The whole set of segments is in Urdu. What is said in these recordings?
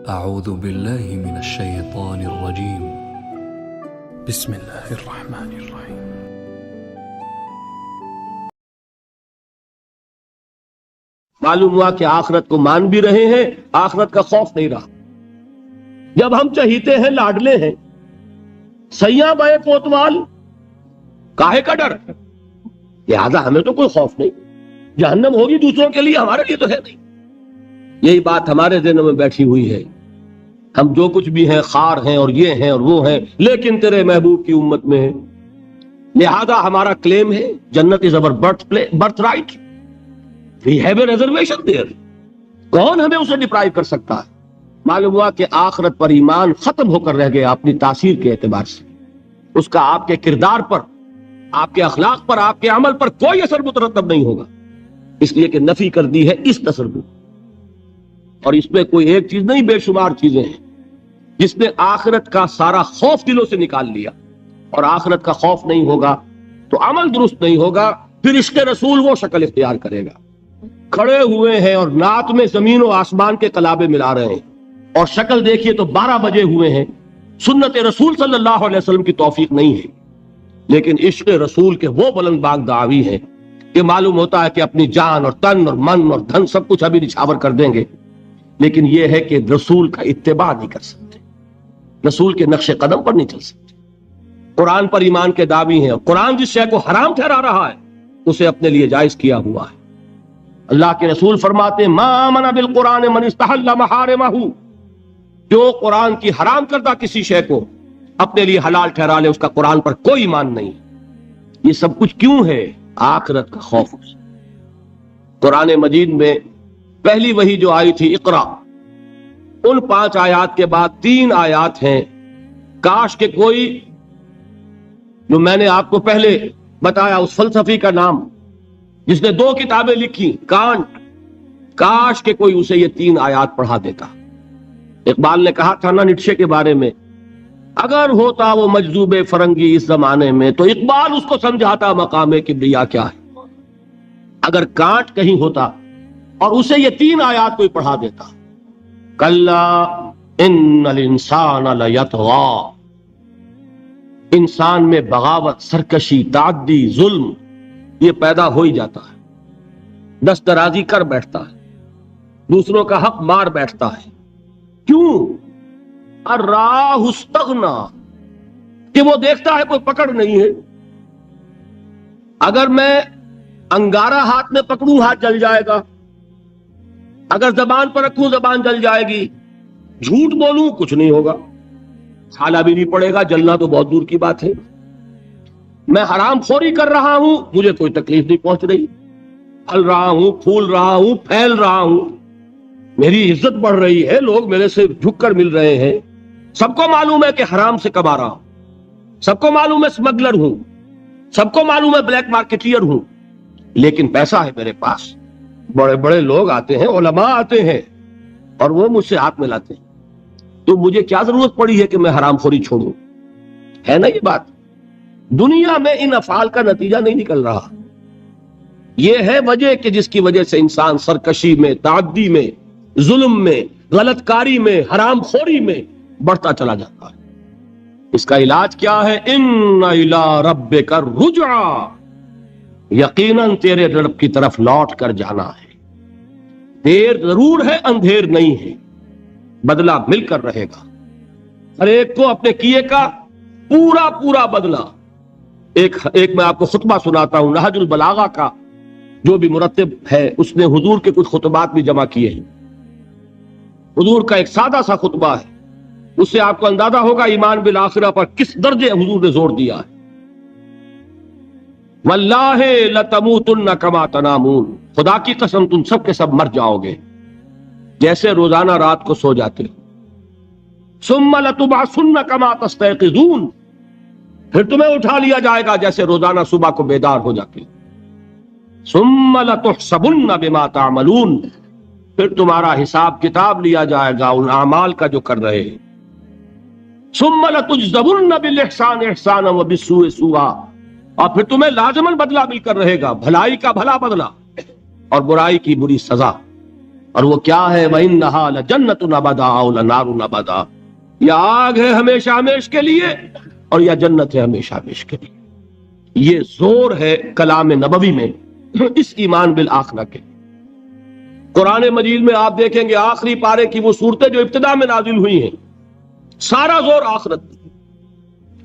اعوذ باللہ من الشیطان الرجیم بسم اللہ الرحمن الرحیم۔ معلوم ہوا کہ آخرت کو مان بھی رہے ہیں، آخرت کا خوف نہیں رہا۔ جب ہم چہیتے ہیں، لاڈلے ہیں، سیاں بے کوتوال، کاہے کا ڈر؟ لہذا ہمیں تو کوئی خوف نہیں، جہنم ہوگی دوسروں کے لیے، ہمارے لیے تو ہے نہیں۔ یہی بات ہمارے ذہنوں میں بیٹھی ہوئی ہے۔ ہم جو کچھ بھی ہیں، خار ہیں اور یہ ہیں اور وہ ہیں، لیکن تیرے محبوب کی امت میں ہیں، لہذا ہمارا کلیم ہے جنت is our birthright, we have a reservation there. کون ہمیں اسے ڈپرائیو کر سکتا ہے؟ معلوم ہوا کہ آخرت پر ایمان ختم ہو کر رہ گیا اپنی تاثیر کے اعتبار سے، اس کا آپ کے کردار پر، آپ کے اخلاق پر، آپ کے عمل پر کوئی اثر مترتب نہیں ہوگا، اس لیے کہ نفی کر دی ہے اس تصور۔ اور اس میں کوئی ایک چیز نہیں، بے شمار چیزیں ہیں۔ جس نے آخرت کا سارا خوف دلوں سے نکال لیا، اور آخرت کا خوف نہیں ہوگا تو عمل درست نہیں ہوگا، پھر عشق رسول وہ شکل اختیار کرے گا۔ کھڑے ہوئے ہیں اور نعت میں زمین و آسمان کے کلابے ملا رہے ہیں، اور شکل دیکھیے تو 12 بجے ہوئے ہیں۔ سنت رسول صلی اللہ علیہ وسلم کی توفیق نہیں ہے، لیکن عشق رسول کے وہ بلند باغ دعوی ہیں کہ معلوم ہوتا ہے کہ اپنی جان اور تن اور من اور دھن سب کچھ ابھی نچھاور کر دیں گے، لیکن یہ ہے کہ رسول کا اتباع نہیں کر سکتے، رسول کے نقش قدم پر نہیں چل سکتے۔ قرآن پر ایمان کے دعوی ہیں، اور قرآن جس شے کو حرام ٹھہرا رہا ہے اسے اپنے لیے جائز کیا ہوا ہے۔ اللہ کے رسول فرماتے ہیں ما آمن بالقرآن من استحل محارمہ، جو قرآن کی حرام کردہ کسی شے کو اپنے لیے حلال ٹھہرا لے، اس کا قرآن پر کوئی ایمان نہیں۔ یہ سب کچھ کیوں ہے؟ آخرت کا خوف۔ قرآن مجید میں پہلی وحی جو آئی تھی اقرا، ان 5 آیات کے بعد 3 آیات ہیں، کاش کہ کوئی، جو میں نے آپ کو پہلے بتایا اس فلسفی کا نام جس نے 2 کتابیں لکھی، کانٹ، کاش کہ کوئی اسے یہ 3 آیات پڑھا دیتا۔ اقبال نے کہا تھا نا نیٹشے کے بارے میں، اگر ہوتا وہ مجذوب فرنگی اس زمانے میں تو اقبال اس کو سمجھاتا مقام کبریا کیا ہے۔ اگر کانٹ کہیں ہوتا اور اسے یہ 3 آیات کوئی پڑھا دیتا، کلا ان الانسان لیطغی، انسان میں بغاوت، سرکشی، تعدی، ظلم یہ پیدا ہو ہی جاتا ہے، دست درازی کر بیٹھتا ہے، دوسروں کا حق مار بیٹھتا ہے۔ کیوں؟ الراہ استغنا، کہ وہ دیکھتا ہے کوئی پکڑ نہیں ہے۔ اگر میں انگارہ ہاتھ میں پکڑوں ہاتھ جل جائے گا، اگر زبان پر رکھوں زبان جل جائے گی، جھوٹ بولوں کچھ نہیں ہوگا، چھالا بھی نہیں پڑے گا، جلنا تو بہت دور کی بات ہے۔ میں حرام خوری کر رہا ہوں، مجھے کوئی تکلیف نہیں پہنچ رہی، پھل رہا ہوں، پھول رہا ہوں، پھیل رہا ہوں، میری عزت بڑھ رہی ہے، لوگ میرے سے جھک کر مل رہے ہیں، سب کو معلوم ہے کہ حرام سے کما رہا ہوں، سب کو معلوم ہے اسمگلر ہوں، سب کو معلوم ہے بلیک مارکیٹیئر ہوں، لیکن پیسہ ہے میرے پاس، بڑے بڑے لوگ آتے ہیں، علماء آتے ہیں اور وہ مجھ سے ہاتھ ملاتے ہیں، تو مجھے کیا ضرورت پڑی ہے کہ میں حرام خوری چھوڑوں؟ ہے نا یہ بات؟ دنیا میں ان افعال کا نتیجہ نہیں نکل رہا۔ یہ ہے وجہ کہ جس کی وجہ سے انسان سرکشی میں، تعدی میں، ظلم میں، غلط کاری میں، حرام خوری میں بڑھتا چلا جاتا ہے۔ اس کا علاج کیا ہے؟ ان الی ربک الرجعی، یقیناً تیرے رب کی طرف لوٹ کر جانا ہے۔ دیر ضرور ہے، اندھیر نہیں ہے، بدلہ مل کر رہے گا، ہر ایک کو اپنے کیے کا پورا پورا بدلہ۔ ایک میں آپ کو خطبہ سناتا ہوں نہج البلاغہ کا، جو بھی مرتب ہے اس نے حضور کے کچھ خطبات بھی جمع کیے ہیں۔ حضور کا ایک سادہ سا خطبہ ہے، اس سے آپ کو اندازہ ہوگا ایمان بالآخرہ پر کس درجے حضور نے زور دیا ہے۔ واللہ لتموتن کما تنامون، خدا کی قسم تم سب کے سب مر جاؤ گے جیسے روزانہ رات کو سو جاتے ہو۔ ثم لتبعثن کما تستيقظون، پھر تمہیں اٹھا لیا جائے گا جیسے روزانہ صبح کو بیدار ہو جاتے ہو۔ ثم لتحسبن بما تعملون، پھر تمہارا حساب کتاب لیا جائے گا ان اعمال کا جو کر رہے ہیں۔ ثم لتجزون بالاحسان احسانا وبالسوء سوءا، اور پھر تمہیں لازماً بدلہ مل کر رہے گا، بھلائی کا بھلا بدلہ اور برائی کی بری سزا۔ اور وہ کیا ہے؟ وَإِنَّهَا لَجَنَّةٌ أَبَدًا أَوْ لَنَارٌ أَبَدًا، یا آگ ہے ہمیشہ ہمیش کے لیے اور یا جنت ہے ہمیشہ ہمیش کے لیے۔ یہ زور ہے کلام نبوی میں اس ایمان بالآخرہ کے۔ قرآن مجید میں آپ دیکھیں گے آخری پارے کی وہ صورتیں جو ابتدا میں نازل ہوئی ہیں، سارا زور آخرت۔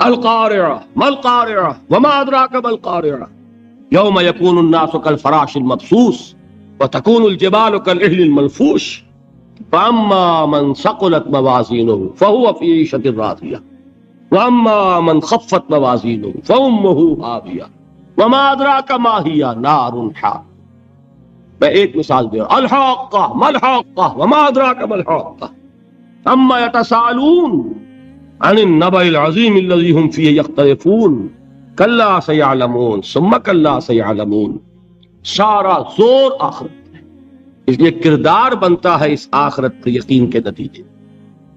القارعہ ما القارعہ وما ادراک ما القارعہ یوم یکون الناس کالفراش المبثوث وتکون الجبال کالعہن المنفوش فاما من ثقلت موازینہ فہو فی عیشۃ راضیہ واما من خفت موازینہ فامہ ہاویہ وما ادراک ما ہی نار حامیہ۔ میں ایک مثال دے رہا ہوں، الحاقہ ما الحاقہ وما ادراک ما الحاقہ اما یتساءلون عن النبأ العظیم الذی هم فیہ یختلفون کلا سیعلمون ثم کلا سیعلمون۔ سارا زور آخرت ہے، اس لیے کردار بنتا ہے اس آخرت پر یقین کے نتیجے،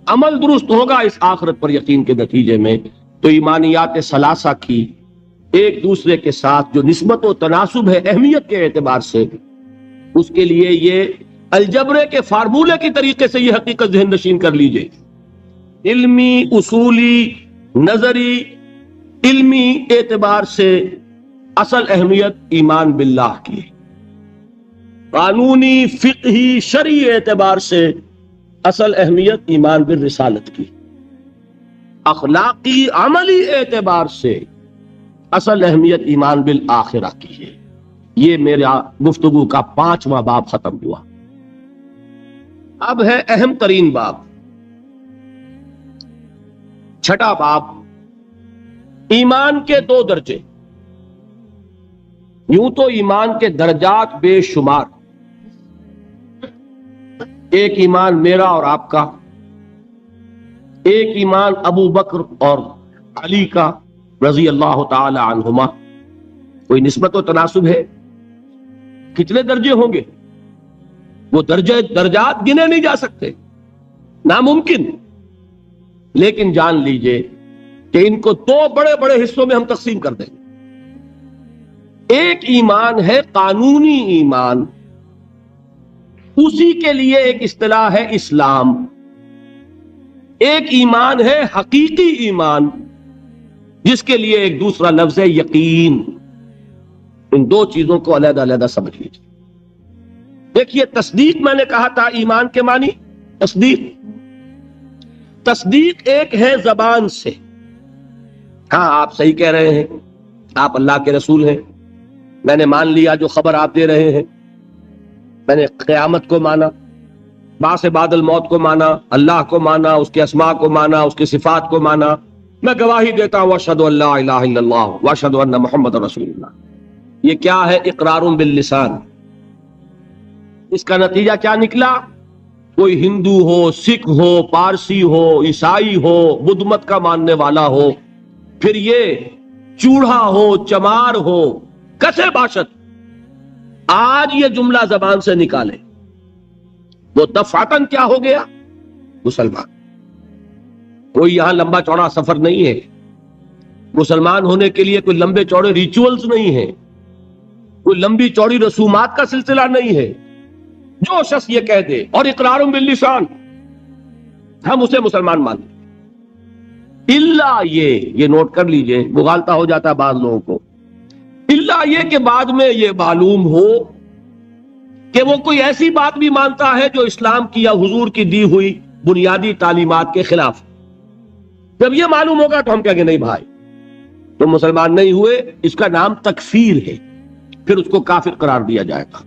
عمل درست ہوگا اس آخرت پر یقین کے نتیجے میں۔ تو ایمانیات ثلاثہ کی ایک دوسرے کے ساتھ جو نسبت و تناسب ہے اہمیت کے اعتبار سے، اس کے لیے یہ الجبرے کے فارمولے کی طریقے سے یہ حقیقت ذہن نشین کر لیجئے، علمی اصولی نظری علمی اعتبار سے اصل اہمیت ایمان باللہ کی، قانونی فقہی شرعی اعتبار سے اصل اہمیت ایمان بالرسالت کی، اخلاقی عملی اعتبار سے اصل اہمیت ایمان بالآخرہ کی ہے۔ یہ میرا گفتگو کا 5واں باب ختم ہوا۔ اب ہے اہم ترین باب، 6واں باب، ایمان کے 2 درجے۔ یوں تو ایمان کے درجات بے شمار، ایک ایمان میرا اور آپ کا، ایک ایمان ابو بکر اور علی کا رضی اللہ تعالی عنہما۔ کوئی نسبت و تناسب ہے؟ کتنے درجے ہوں گے؟ وہ درجات گنے نہیں جا سکتے، ناممکن۔ لیکن جان لیجئے کہ ان کو 2 بڑے بڑے حصوں میں ہم تقسیم کر دیں گے۔ ایک ایمان ہے قانونی ایمان، اسی کے لیے ایک اصطلاح ہے اسلام۔ ایک ایمان ہے حقیقی ایمان، جس کے لیے ایک دوسرا لفظ ہے یقین۔ ان 2 چیزوں کو علیحدہ علیحدہ سمجھ لیجیے۔ دیکھیے، تصدیق میں نے کہا تھا ایمان کے معنی تصدیق ایک ہے زبان سے، ہاں آپ صحیح کہہ رہے ہیں، آپ اللہ کے رسول ہیں، میں نے مان لیا جو خبر آپ دے رہے ہیں، میں نے قیامت کو مانا، بعث بعد الموت کو مانا، اللہ کو مانا، اس کے اسماء کو مانا، اس کی صفات کو مانا، میں گواہی دیتا ہوں واشہد ان لا الہ الا اللہ واشہد ان محمد رسول اللہ۔ یہ کیا ہے؟ اقرار باللسان۔ اس کا نتیجہ کیا نکلا؟ کوئی ہندو ہو، سکھ ہو، پارسی ہو، عیسائی ہو، بدھ مت کا ماننے والا ہو، پھر یہ چوڑا ہو، چمار ہو، کسے باشد، آج یہ جملہ زبان سے نکالے، وہ دفعتاً کیا ہو گیا؟ مسلمان۔ کوئی یہاں لمبا چوڑا سفر نہیں ہے، مسلمان ہونے کے لیے کوئی لمبے چوڑے ریچولز نہیں ہے، کوئی لمبی چوڑی رسومات کا سلسلہ نہیں ہے۔ جو شخص یہ کہہ دے اور اقرار باللسان، ہم اسے مسلمان مانتے، الا یہ نوٹ کر لیجئے، مغالطہ ہو جاتا ہے بعض لوگوں کو، الا یہ کہ بعد میں یہ معلوم ہو کہ وہ کوئی ایسی بات بھی مانتا ہے جو اسلام کی یا حضور کی دی ہوئی بنیادی تعلیمات کے خلاف۔ جب یہ معلوم ہوگا تو ہم کہیں گے نہیں بھائی تم مسلمان نہیں ہوئے، اس کا نام تکفیر ہے، پھر اس کو کافر قرار دیا جائے گا۔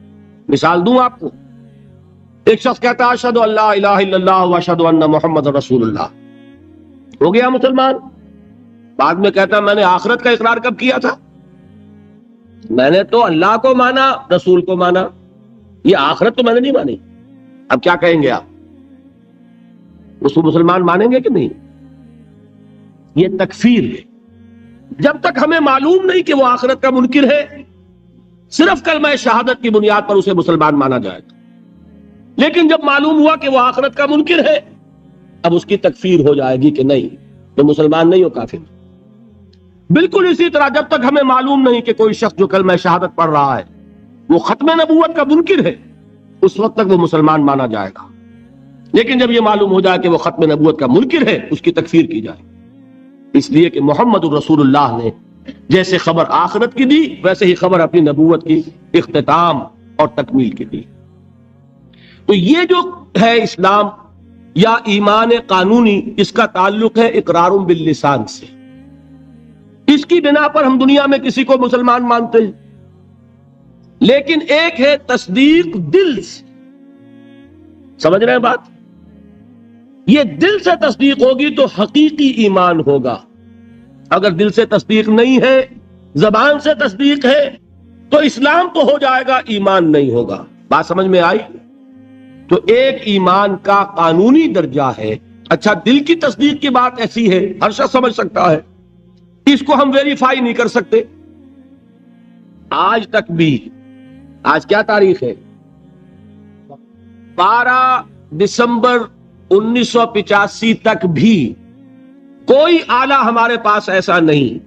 مثال دوں آپ کو، ایک شخص کہتا ہے اشہد ان لا الہ الا اللہ واشہد ان محمد رسول اللہ، ہو گیا مسلمان۔ بعد میں کہتا ہے میں نے آخرت کا اقرار کب کیا تھا؟ میں نے تو اللہ کو مانا، رسول کو مانا، یہ آخرت تو میں نے نہیں مانی۔ اب کیا کہیں گے آپ؟ اس کو مسلمان مانیں گے کہ نہیں؟ یہ تکفیر ہے۔ جب تک ہمیں معلوم نہیں کہ وہ آخرت کا منکر ہے، صرف کلمہ شہادت کی بنیاد پر اسے مسلمان مانا جائے گا۔ لیکن جب معلوم ہوا کہ وہ آخرت کا منکر ہے، اب اس کی تکفیر ہو جائے گی کہ نہیں تو مسلمان نہیں ہو، کافر۔ بالکل اسی طرح جب تک ہمیں معلوم نہیں کہ کوئی شخص جو کلمہ شہادت پڑھ رہا ہے وہ ختم نبوت کا منکر ہے، اس وقت تک وہ مسلمان مانا جائے گا. لیکن جب یہ معلوم ہو جائے کہ وہ ختم نبوت کا منکر ہے، اس کی تکفیر کی جائے. اس لیے کہ محمد الرسول اللہ نے جیسے خبر آخرت کی دی، ویسے ہی خبر اپنی نبوت کی اختتام اور تکمیل کی دی. تو یہ جو ہے اسلام یا ایمان قانونی، اس کا تعلق ہے اقرار باللسان سے. اس کی بنا پر ہم دنیا میں کسی کو مسلمان مانتے ہیں. لیکن ایک ہے تصدیق دل سے. سمجھ رہے ہیں بات؟ یہ دل سے تصدیق ہوگی تو حقیقی ایمان ہوگا. اگر دل سے تصدیق نہیں ہے، زبان سے تصدیق ہے، تو اسلام تو ہو جائے گا، ایمان نہیں ہوگا. بات سمجھ میں آئی؟ تو ایک ایمان کا قانونی درجہ ہے. اچھا، دل کی تصدیق کی بات ایسی ہے، ہر شخص سمجھ سکتا ہے، اس کو ہم ویریفائی نہیں کر سکتے. آج تک بھی، آج کیا تاریخ ہے؟ 12 دسمبر 1985 تک بھی کوئی آلہ ہمارے پاس ایسا نہیں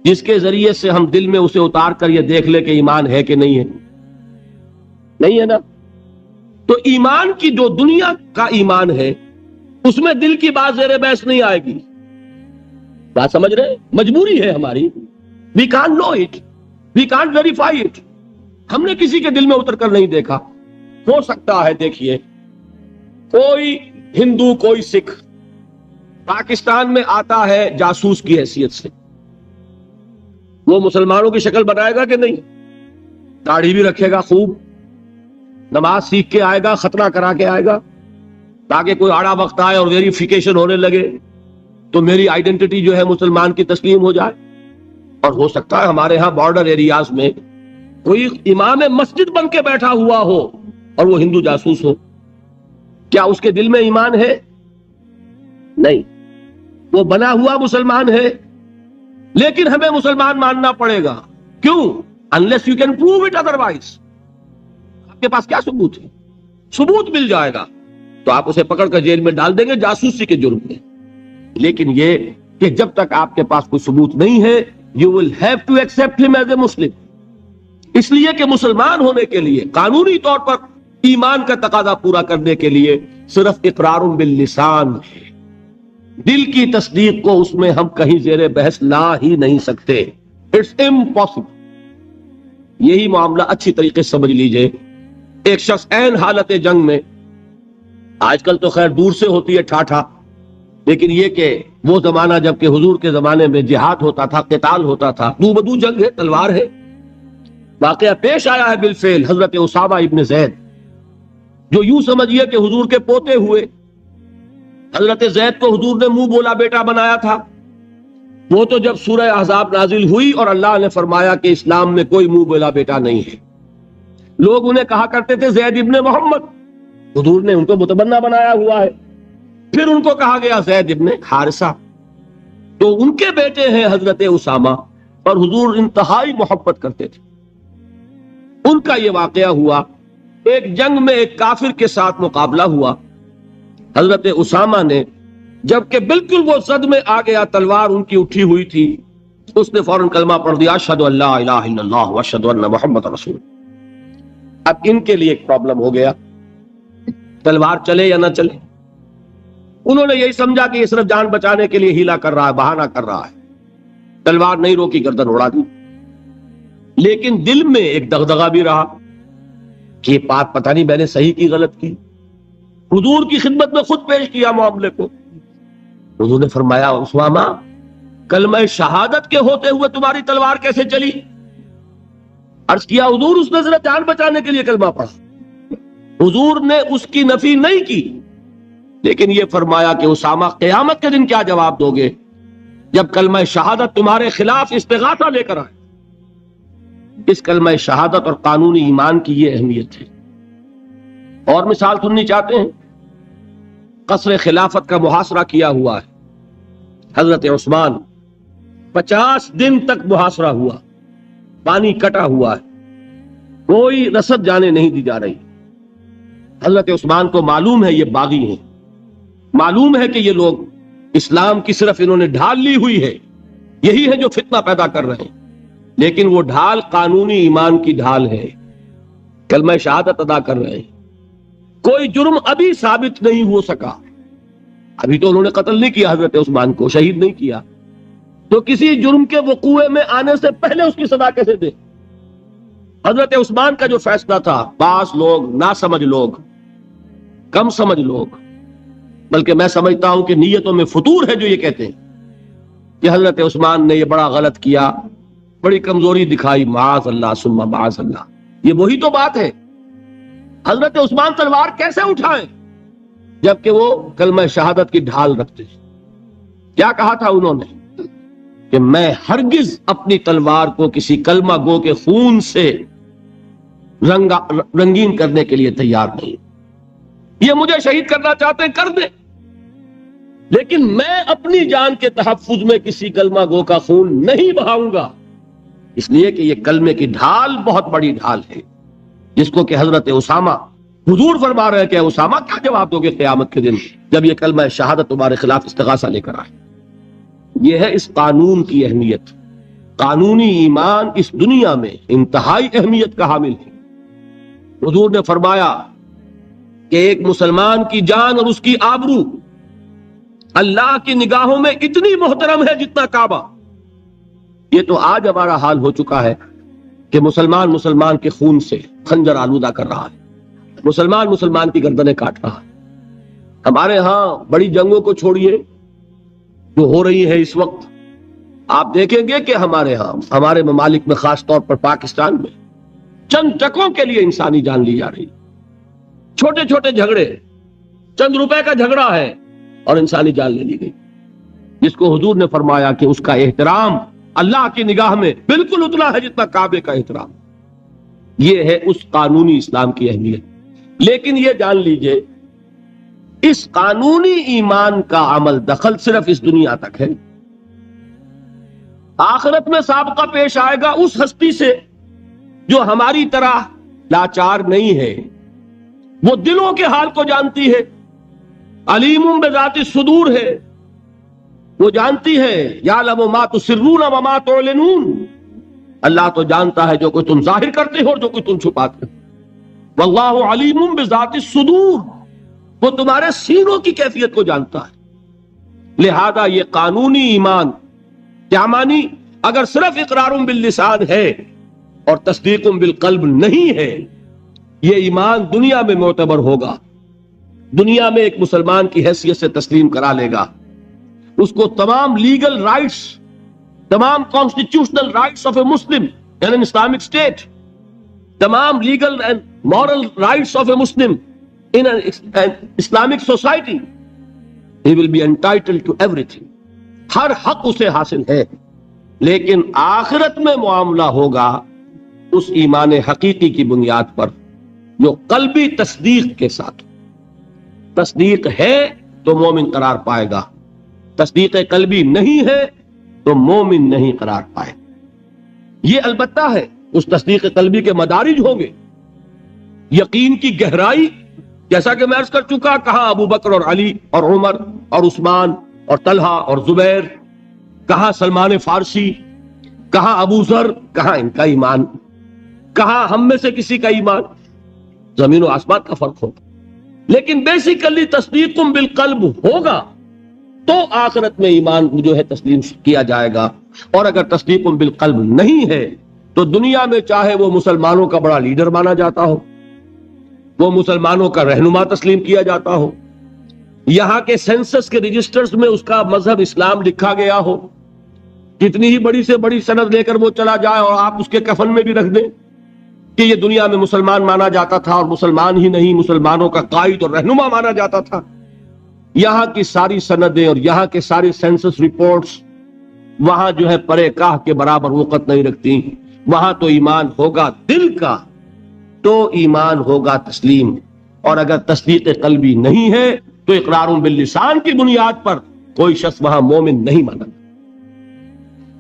جس کے ذریعے سے ہم دل میں اسے اتار کر یہ دیکھ لے کہ ایمان ہے کہ نہیں ہے. نہیں ہے نا؟ تو ایمان کی جو دنیا کا ایمان ہے، اس میں دل کی بات زیر بحث نہیں آئے گی. بات سمجھ رہے؟ مجبوری ہے ہماری. We can't know it, we can't verify it. ہم نے کسی کے دل میں اتر کر نہیں دیکھا. ہو سکتا ہے، دیکھیے، کوئی ہندو، کوئی سکھ پاکستان میں آتا ہے جاسوس کی حیثیت سے، وہ مسلمانوں کی شکل بنائے گا کہ نہیں؟ داڑھی بھی رکھے گا، خوب نماز سیکھ کے آئے گا، ختنہ کرا کے آئے گا، تاکہ کوئی آڑا وقت آئے اور ویریفیکیشن ہونے لگے تو میری آئیڈینٹی جو ہے مسلمان کی تسلیم ہو جائے. اور ہو سکتا ہے ہمارے ہاں بارڈر ایریاز میں کوئی امام مسجد بن کے بیٹھا ہوا ہو اور وہ ہندو جاسوس ہو. کیا اس کے دل میں ایمان ہے؟ نہیں. وہ بنا ہوا مسلمان ہے، لیکن ہمیں مسلمان ماننا پڑے گا. کیوں؟ unless you can prove it otherwise. آپ کے پاس کیا ثبوت ہے؟ ثبوت مل جائے گا تو آپ اسے پکڑ کر جیل میں ڈال دیں گے جاسوسی کے جرم میں. لیکن یہ کہ جب تک آپ کے پاس کوئی ثبوت نہیں ہے، you will have to accept him as a Muslim. اس لیے کہ مسلمان ہونے کے لیے قانونی طور پر ایمان کا تقاضا پورا کرنے کے لیے صرف اقرار باللسان ہے. دل کی تصدیق کو اس میں ہم کہیں زیر بحث لا ہی نہیں سکتے. It's impossible. یہی معاملہ اچھی طریقے سے سمجھ لیجئے. ایک شخص عین حالت جنگ میں، آج کل تو خیر دور سے ہوتی ہے ٹھاٹھا، لیکن یہ کہ وہ زمانہ جب کہ حضور کے زمانے میں جہاد ہوتا تھا، قتال ہوتا تھا، دو بدو جنگ ہے، تلوار ہے. واقعہ پیش آیا ہے بالفعل حضرت اسامہ ابن زید، جو یوں سمجھیے کہ حضور کے پوتے ہوئے. حضرت زید کو حضور نے منہ بولا بیٹا بنایا تھا. وہ تو جب سورہ احزاب نازل ہوئی اور اللہ نے فرمایا کہ اسلام میں کوئی منہ بولا بیٹا نہیں ہے، لوگ انہیں کہا کرتے تھے زید ابن محمد. حضور نے ان کو متبنہ بنایا ہوا ہے. پھر ان کو کہا گیا زید ابن حارثہ. تو ان کے بیٹے ہیں حضرت اسامہ، اور حضور انتہائی محبت کرتے تھے. ان کا یہ واقعہ ہوا، ایک جنگ میں ایک کافر کے ساتھ مقابلہ ہوا. حضرت اسامہ نے جبکہ بالکل وہ زد میں آ گیا، تلوار ان کی اٹھی ہوئی تھی، اس نے فوراً کلمہ پڑھ دیا، اشہد ان لا الہ الا اللہ واشہد ان محمد رسول. اب ان کے لیے ایک پرابلم ہو گیا، تلوار چلے یا نہ چلے. انہوں نے یہی سمجھا کہ یہ صرف جان بچانے کے لیے ہیلا کر رہا ہے، بہانہ کر رہا ہے. تلوار نہیں روکی، گردن اڑا دی. لیکن دل میں ایک دغدغہ بھی رہا کہ یہ بات پتہ نہیں میں نے صحیح کی غلط کی. حضور کی خدمت میں خود پیش کیا معاملے کو. حضور نے فرمایا اسامہ، کلمہ شہادت کے ہوتے ہوئے تمہاری تلوار کیسے چلی؟ عرض کیا حضور اس نے صرف جان بچانے کے لیے کلمہ پڑھا. حضور نے اس کی نفی نہیں کی، لیکن یہ فرمایا کہ اسامہ قیامت کے دن کیا جواب دو گے جب کلمہ شہادت تمہارے خلاف استغاثہ لے کر آئے. اس کلمہ شہادت اور قانونی ایمان کی یہ اہمیت ہے. اور مثال سننی چاہتے ہیں؟ قصر خلافت کا محاصرہ کیا ہوا ہے. حضرت عثمان 50 دن تک محاصرہ ہوا، پانی کٹا ہوا ہے، کوئی رسد جانے نہیں دی جا رہی. حضرت عثمان کو معلوم ہے یہ باغی ہیں، معلوم ہے کہ یہ لوگ اسلام کی صرف انہوں نے ڈھال لی ہوئی ہے، یہی ہے جو فتنہ پیدا کر رہے ہیں. لیکن وہ ڈھال قانونی ایمان کی ڈھال ہے، کلمہ شہادت ادا کر رہے ہیں. کوئی جرم ابھی ثابت نہیں ہو سکا. ابھی تو انہوں نے قتل نہیں کیا حضرت عثمان کو، شہید نہیں کیا، تو کسی جرم کے وقوع میں آنے سے پہلے اس کی سزا کیسے دے؟ حضرت عثمان کا جو فیصلہ تھا، بعض لوگ ناسمجھ لوگ، کم سمجھ لوگ، بلکہ میں سمجھتا ہوں کہ نیتوں میں فطور ہے جو یہ کہتے ہیں کہ حضرت عثمان نے یہ بڑا غلط کیا، بڑی کمزوری دکھائی. معاذ اللہ ثم معاذ اللہ. یہ وہی تو بات ہے. حضرت عثمان تلوار کیسے اٹھائیں جبکہ وہ کلمہ شہادت کی ڈھال رکھتے ہیں؟ کیا کہا تھا انہوں نے کہ میں ہرگز اپنی تلوار کو کسی کلمہ گو کے خون سے رنگین کرنے کے لیے تیار نہیں. یہ مجھے شہید کرنا چاہتے ہیں کر دیں، لیکن میں اپنی جان کے تحفظ میں کسی کلمہ گو کا خون نہیں بہاؤں گا، اس لیے کہ یہ کلمے کی ڈھال بہت بڑی ڈھال ہے، جس کو کہ حضرت اسامہ، حضور فرما رہے ہیں کہ اسامہ کیا جواب دو گے قیامت کے دن جب یہ کلمہ شہادت تمہارے خلاف استغاثہ لے کر آئے. یہ ہے اس قانون کی اہمیت. قانونی ایمان اس دنیا میں انتہائی اہمیت کا حامل ہے. حضور نے فرمایا کہ ایک مسلمان کی جان اور اس کی آبرو اللہ کی نگاہوں میں اتنی محترم ہے جتنا کعبہ. یہ تو آج ہمارا حال ہو چکا ہے کہ مسلمان کے خون سے خنجر آلودہ کر رہا ہے، مسلمان کی گردنیں کاٹ رہا ہے. ہمارے ہاں بڑی جنگوں کو چھوڑیے جو ہو رہی ہے اس وقت، آپ دیکھیں گے کہ ہمارے ہاں، ہمارے ممالک میں، خاص طور پر پاکستان میں، چند ٹکوں کے لیے انسانی جان لی جا رہی. چھوٹے چھوٹے جھگڑے، چند روپے کا جھگڑا ہے اور انسانی جان لے لی گئی، جس کو حضور نے فرمایا کہ اس کا احترام اللہ کی نگاہ میں بالکل اتنا ہے جتنا کعبے کا احترام. یہ ہے اس قانونی اسلام کی اہمیت. لیکن یہ جان لیجئے اس قانونی ایمان کا عمل دخل صرف اس دنیا تک ہے. آخرت میں سابقہ پیش آئے گا اس ہستی سے جو ہماری طرح لاچار نہیں ہے، وہ دلوں کے حال کو جانتی ہے، علیم بذات الصدور ہے، وہ جانتی ہے یعلم ما تسرون وما تعلنون. اللہ تو جانتا ہے جو کوئی تم ظاہر کرتے ہو اور جو کوئی تم چھپاتے ہو. واللہ علیم بذات الصدور، وہ تمہارے سینوں کی کیفیت کو جانتا ہے. لہذا یہ قانونی ایمان کیا مانی؟ اگر صرف اقرار باللسان ہے اور تصدیق بالقلب نہیں ہے، یہ ایمان دنیا میں معتبر ہوگا، دنیا میں ایک مسلمان کی حیثیت سے تسلیم کرا لے گا، اس کو تمام لیگل رائٹس، تمام constitutional rights of a Muslim in an Islamic state, تمام legal and moral rights of a Muslim in an Islamic society, he will be entitled to everything. ہر حق اسے حاصل ہے. لیکن آخرت میں معاملہ ہوگا اس ایمان حقیقی کی بنیاد پر جو قلبی تصدیق کے ساتھ. تصدیق ہے تو مومن قرار پائے گا، تصدیق قلبی نہیں ہے تو مومن نہیں قرار پائے. یہ البتہ ہے اس تصدیق قلبی کے مدارج ہوں گے. یقین کی گہرائی، جیسا کہ میں عرض کر چکا، کہاں ابو بکر اور علی اور عمر اور عثمان اور طلحہ اور زبیر، کہاں سلمان فارسی، کہاں ابو ذر، کہاں ان کا ایمان، کہاں ہم میں سے کسی کا ایمان. زمین و آسمان کا فرق ہوگا. لیکن بیسیکلی تصدیق بالقلب ہوگا تو آخرت میں ایمان جو ہے تسلیم کیا جائے گا. اور اگر تصدیق بالقلب نہیں ہے تو دنیا میں چاہے وہ مسلمانوں کا بڑا لیڈر مانا جاتا ہو، وہ مسلمانوں کا رہنما تسلیم کیا جاتا ہو، یہاں کے سینسس کے رجسٹرز میں اس کا مذہب اسلام لکھا گیا ہو، کتنی ہی بڑی سے بڑی سند لے کر وہ چلا جائے اور آپ اس کے کفن میں بھی رکھ دیں کہ یہ دنیا میں مسلمان مانا جاتا تھا اور مسلمان ہی نہیں، مسلمانوں کا قائد اور رہنما مانا جاتا تھا. یہاں کی ساری سندیں اور یہاں کے سارے سینسس رپورٹس وہاں جو ہے پرے کاہ کے برابر وقت نہیں رکھتی. وہاں تو ایمان ہوگا دل کا تو ایمان ہوگا تسلیم، اور اگر تصدیق قلبی نہیں ہے تو اقرار باللسان کی بنیاد پر کوئی شخص وہاں مومن نہیں مانا.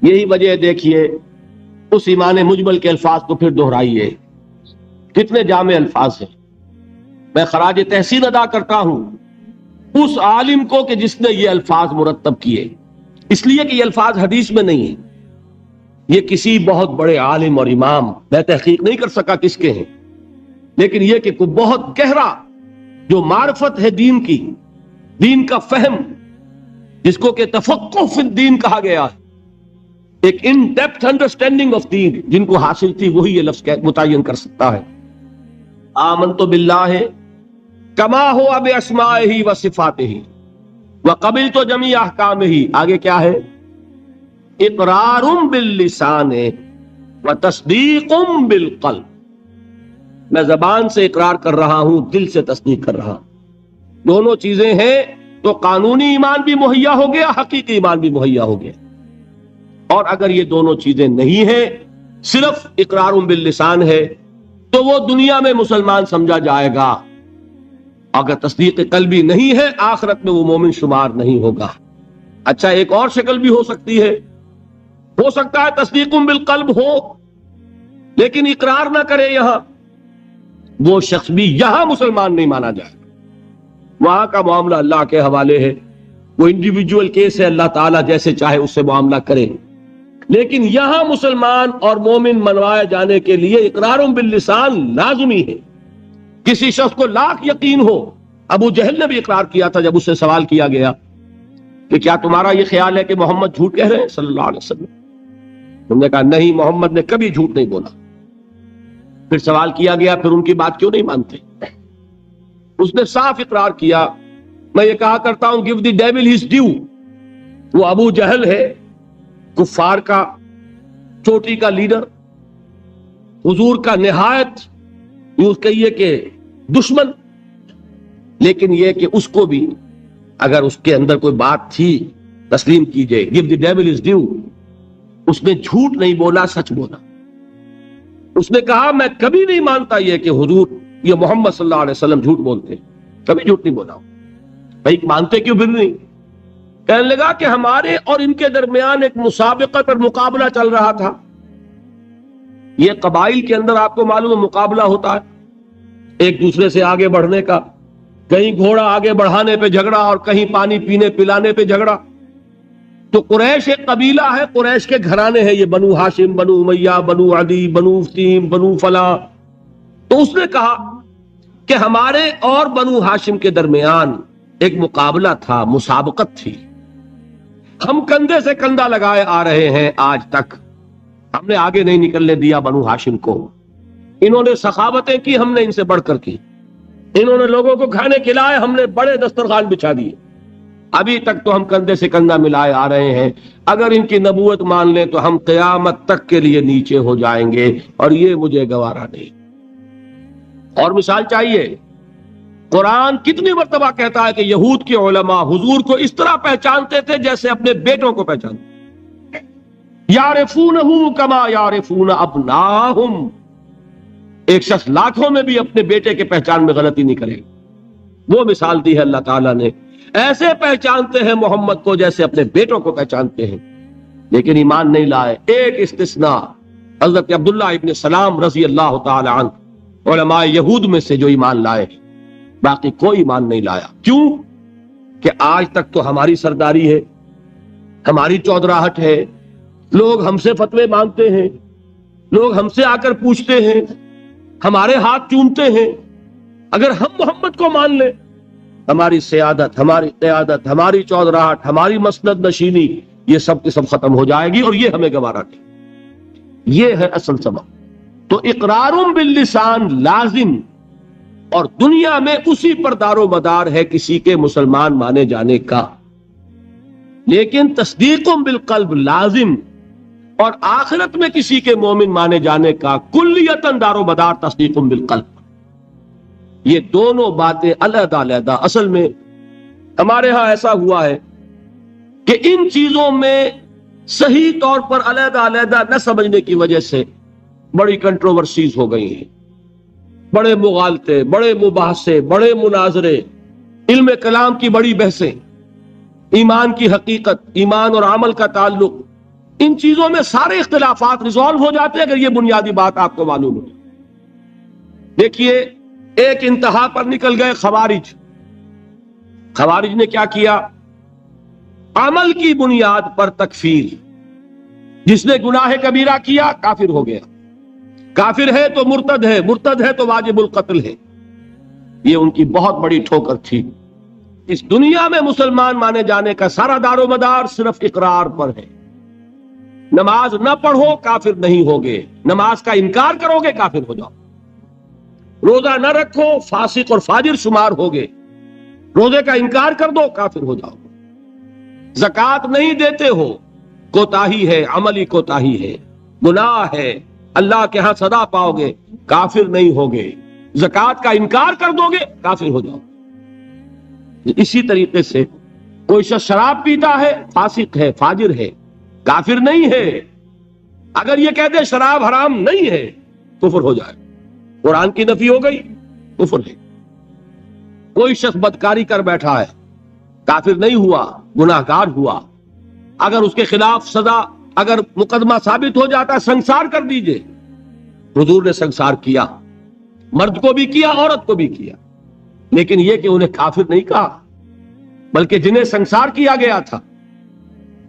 یہی وجہ دیکھیے اس ایمان مجمل کے الفاظ کو پھر دہرائیے، کتنے جامع الفاظ ہیں. میں خراج تحسین ادا کرتا ہوں اس عالم کو کہ جس نے یہ الفاظ مرتب کیے، اس لیے کہ یہ الفاظ حدیث میں نہیں ہیں، یہ کسی بہت بڑے عالم اور امام، میں تحقیق نہیں کر سکا کس کے ہیں، لیکن یہ کہ کوئی بہت گہرا جو معرفت ہے دین کی، دین کا فہم، جس کو کہ تفقہ فی الدین کہا گیا ہے، ایک ان ڈیپتھ انڈرسٹینڈنگ آف دین جن کو حاصل تھی، وہی یہ لفظ متعین کر سکتا ہے۔ آمنت باللہ کما ہو باسمائہ و صفاتہ وقبلت جمیع احکامہ، آگے کیا ہے؟ اقرار باللسان و تصدیق بالقلب، میں زبان سے اقرار کر رہا ہوں، دل سے تصدیق کر رہا ہوں، دونوں چیزیں ہیں تو قانونی ایمان بھی مہیا ہو گیا، حقیقی ایمان بھی مہیا ہو گیا۔ اور اگر یہ دونوں چیزیں نہیں ہیں، صرف اقرار باللسان ہے، تو وہ دنیا میں مسلمان سمجھا جائے گا، اگر تصدیق قلبی نہیں ہے آخرت میں وہ مومن شمار نہیں ہوگا۔ اچھا، ایک اور شکل بھی ہو سکتی ہے، ہو سکتا ہے تصدیق بالقلب ہو لیکن اقرار نہ کرے، یہاں وہ شخص بھی یہاں مسلمان نہیں مانا جائے گا، وہاں کا معاملہ اللہ کے حوالے ہے، وہ انڈیویجول کیس ہے، اللہ تعالیٰ جیسے چاہے اس سے معاملہ کرے، لیکن یہاں مسلمان اور مومن منوائے جانے کے لیے اقرار باللسان لازمی ہے۔ کسی شخص کو لاکھ یقین ہو، ابو جہل نے بھی اقرار کیا تھا جب اس سے سوال کیا گیا کہ کیا تمہارا یہ خیال ہے کہ محمد جھوٹ کہہ رہے ہیں صلی اللہ علیہ وسلم؟ تم نے کہا نہیں، محمد نے کبھی جھوٹ نہیں بولا۔ پھر سوال کیا گیا پھر ان کی بات کیوں نہیں مانتے؟ اس نے صاف اقرار کیا، میں یہ کہا کرتا ہوں give the devil his due۔ وہ ابو جہل ہے، کفار کا چوٹی کا لیڈر، حضور کا نہایت یوں کہیے کہ دشمن، لیکن یہ کہ اس کو بھی اگر اس کے اندر کوئی بات تھی تسلیم کیجئے، give the devil his due۔ اس نے جھوٹ نہیں بولا، سچ بولا۔ اس نے کہا میں کبھی نہیں مانتا یہ کہ حضور یہ محمد صلی اللہ علیہ وسلم جھوٹ بولتے، کبھی جھوٹ نہیں بولا۔ بھائی مانتے کیوں پھر نہیں؟ کہنے لگا کہ ہمارے اور ان کے درمیان ایک مسابقت اور مقابلہ چل رہا تھا۔ یہ قبائل کے اندر آپ کو معلوم ہے مقابلہ ہوتا ہے ایک دوسرے سے آگے بڑھنے کا، کہیں گھوڑا آگے بڑھانے پہ جھگڑا اور کہیں پانی پینے پلانے پہ جھگڑا۔ تو قریش ایک قبیلہ ہے، قریش کے گھرانے ہیں، یہ بنو ہاشم، بنو امیہ، بنو عدی، بنو فتیم، بنو فلاں۔ تو اس نے کہا کہ ہمارے اور بنو ہاشم کے درمیان ایک مقابلہ تھا، مسابقت تھی، ہم کندھے سے کندھا لگائے آ رہے ہیں آج تک، ہم نے آگے نہیں نکلنے دیا بنو ہاشم کو۔ انہوں نے سخاوتیں کی، ہم نے ان سے بڑھ کر کی، انہوں نے لوگوں کو کھانے کھلائے، ہم نے بڑے دسترخوان بچھا دیے، ابھی تک تو ہم کندھے سے کندھا ملائے آ رہے ہیں، اگر ان کی نبوت مان لیں تو ہم قیامت تک کے لیے نیچے ہو جائیں گے، اور یہ مجھے گوارا نہیں۔ اور مثال چاہیے، قرآن کتنی مرتبہ کہتا ہے کہ یہود کے علماء حضور کو اس طرح پہچانتے تھے جیسے اپنے بیٹوں کو پہچانتے، یعرفونہ کما یعرفون ابناہم۔ ایک شخص لاکھوں میں بھی اپنے بیٹے کے پہچان میں غلطی نہیں کرے، وہ مثال دی ہے اللہ تعالیٰ نے، ایسے پہچانتے ہیں محمد کو جیسے اپنے بیٹوں کو پہچانتے ہیں، لیکن ایمان نہیں لائے۔ ایک استثناء، حضرت عبداللہ ابن سلام رضی اللہ تعالی عنہ، علماء یہود میں سے جو ایمان لائے، باقی کوئی ایمان نہیں لایا۔ کیوں؟ کہ آج تک تو ہماری سرداری ہے، ہماری چودراہٹ ہے، لوگ ہم سے فتوے مانگتے ہیں، لوگ ہم سے آ کر پوچھتے ہیں، ہمارے ہاتھ چومتے ہیں، اگر ہم محمد کو مان لیں، ہماری سیادت، ہماری قیادت، ہماری چودراہٹ، ہماری مسند نشینی، یہ سب کے سب ختم ہو جائے گی، اور یہ ہمیں گوارا نہیں۔ یہ ہے اصل سبب۔ تو اقرار باللسان لازم، اور دنیا میں اسی پر دار و مدار ہے کسی کے مسلمان مانے جانے کا، لیکن تصدیق بالقلب لازم، اور آخرت میں کسی کے مومن مانے جانے کا کلیتاً دار و مدار تصدیق بالقلب۔ یہ دونوں باتیں علیحدہ علیحدہ، اصل میں ہمارے ہاں ایسا ہوا ہے کہ ان چیزوں میں صحیح طور پر علیحدہ علیحدہ نہ سمجھنے کی وجہ سے بڑی کنٹروورسیز ہو گئی ہیں، بڑے مغالطے، بڑے مباحثے، بڑے مناظرے، علم کلام کی بڑی بحثیں، ایمان کی حقیقت، ایمان اور عمل کا تعلق، ان چیزوں میں سارے اختلافات ریزالو ہو جاتے ہیں اگر یہ بنیادی بات آپ کو معلوم ہو۔ دیکھیے، ایک انتہا پر نکل گئے خوارج۔ خوارج نے کیا کیا؟ عمل کی بنیاد پر تکفیر، جس نے گناہ کبیرہ کیا کافر ہو گیا، کافر ہے تو مرتد ہے، مرتد ہے تو واجب القتل ہے، یہ ان کی بہت بڑی ٹھوکر تھی. اس دنیا میں مسلمان مانے جانے کا سارا دار و مدار صرف اقرار پر ہے. نماز نہ پڑھو کافر نہیں ہوگے، نماز کا انکار کرو گے کافر ہو جاؤ. روزہ نہ رکھو فاسق اور فاجر شمار ہوگے، روزے کا انکار کر دو کافر ہو جاؤ. زکوٰۃ نہیں دیتے ہو، کوتاہی ہے، عملی کوتاہی ہے، گناہ ہے، اللہ کے ہاں سزا پاؤ گے، کافر نہیں ہوگے. زکوٰۃ کا انکار کر دو گے کافر ہو جاؤ. اسی طریقے سے کوئی شخص شراب پیتا ہے فاسق ہے، فاجر ہے، کافر نہیں ہے. اگر یہ کہہ دے شراب حرام نہیں ہے کفر ہو جائے، قرآن کی نفی ہو گئی، کفر ہے. کوئی شخص بدکاری کر بیٹھا ہے، کافر نہیں ہوا، گناہگار ہوا. اگر اس کے خلاف سزا، اگر مقدمہ ثابت ہو جاتا ہے سنسار کر دیجئے. حضور نے سنسار کیا، مرد کو بھی کیا، عورت کو بھی کیا، لیکن یہ کہ انہیں کافر نہیں کہا، بلکہ جنہیں سنسار کیا گیا تھا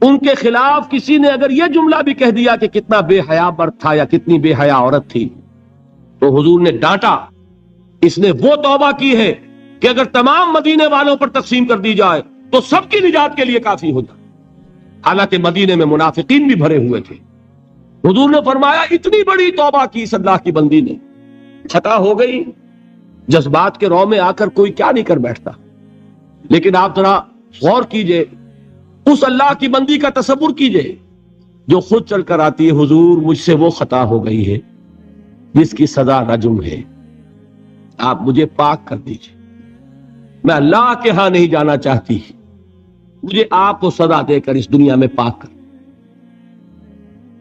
ان کے خلاف کسی نے اگر یہ جملہ بھی کہہ دیا کہ کتنا بے حیا مرد تھا یا کتنی بے حیا عورت تھی، تو حضور نے ڈانٹا. اس نے وہ توبہ کی ہے کہ اگر تمام مدینے والوں پر تقسیم کر دی جائے تو سب کی نجات کے لیے کافی ہو جائے. حالانکہ مدینے میں منافقین بھی بھرے ہوئے تھے. حضور نے فرمایا اتنی بڑی توبہ کی اس اللہ کی بندی نے. خطا ہو گئی، جذبات کے رو میں آ کر کوئی کیا نہیں کر بیٹھتا، لیکن آپ ذرا غور کیجئے، اس اللہ کی بندی کا تصور کیجئے جو خود چل کر آتی ہے، حضور مجھ سے وہ خطا ہو گئی ہے جس کی سزا رجم ہے، آپ مجھے پاک کر دیجئے، میں اللہ کے ہاں نہیں جانا چاہتی، مجھے آپ کو سزا دے کر اس دنیا میں پاک کر.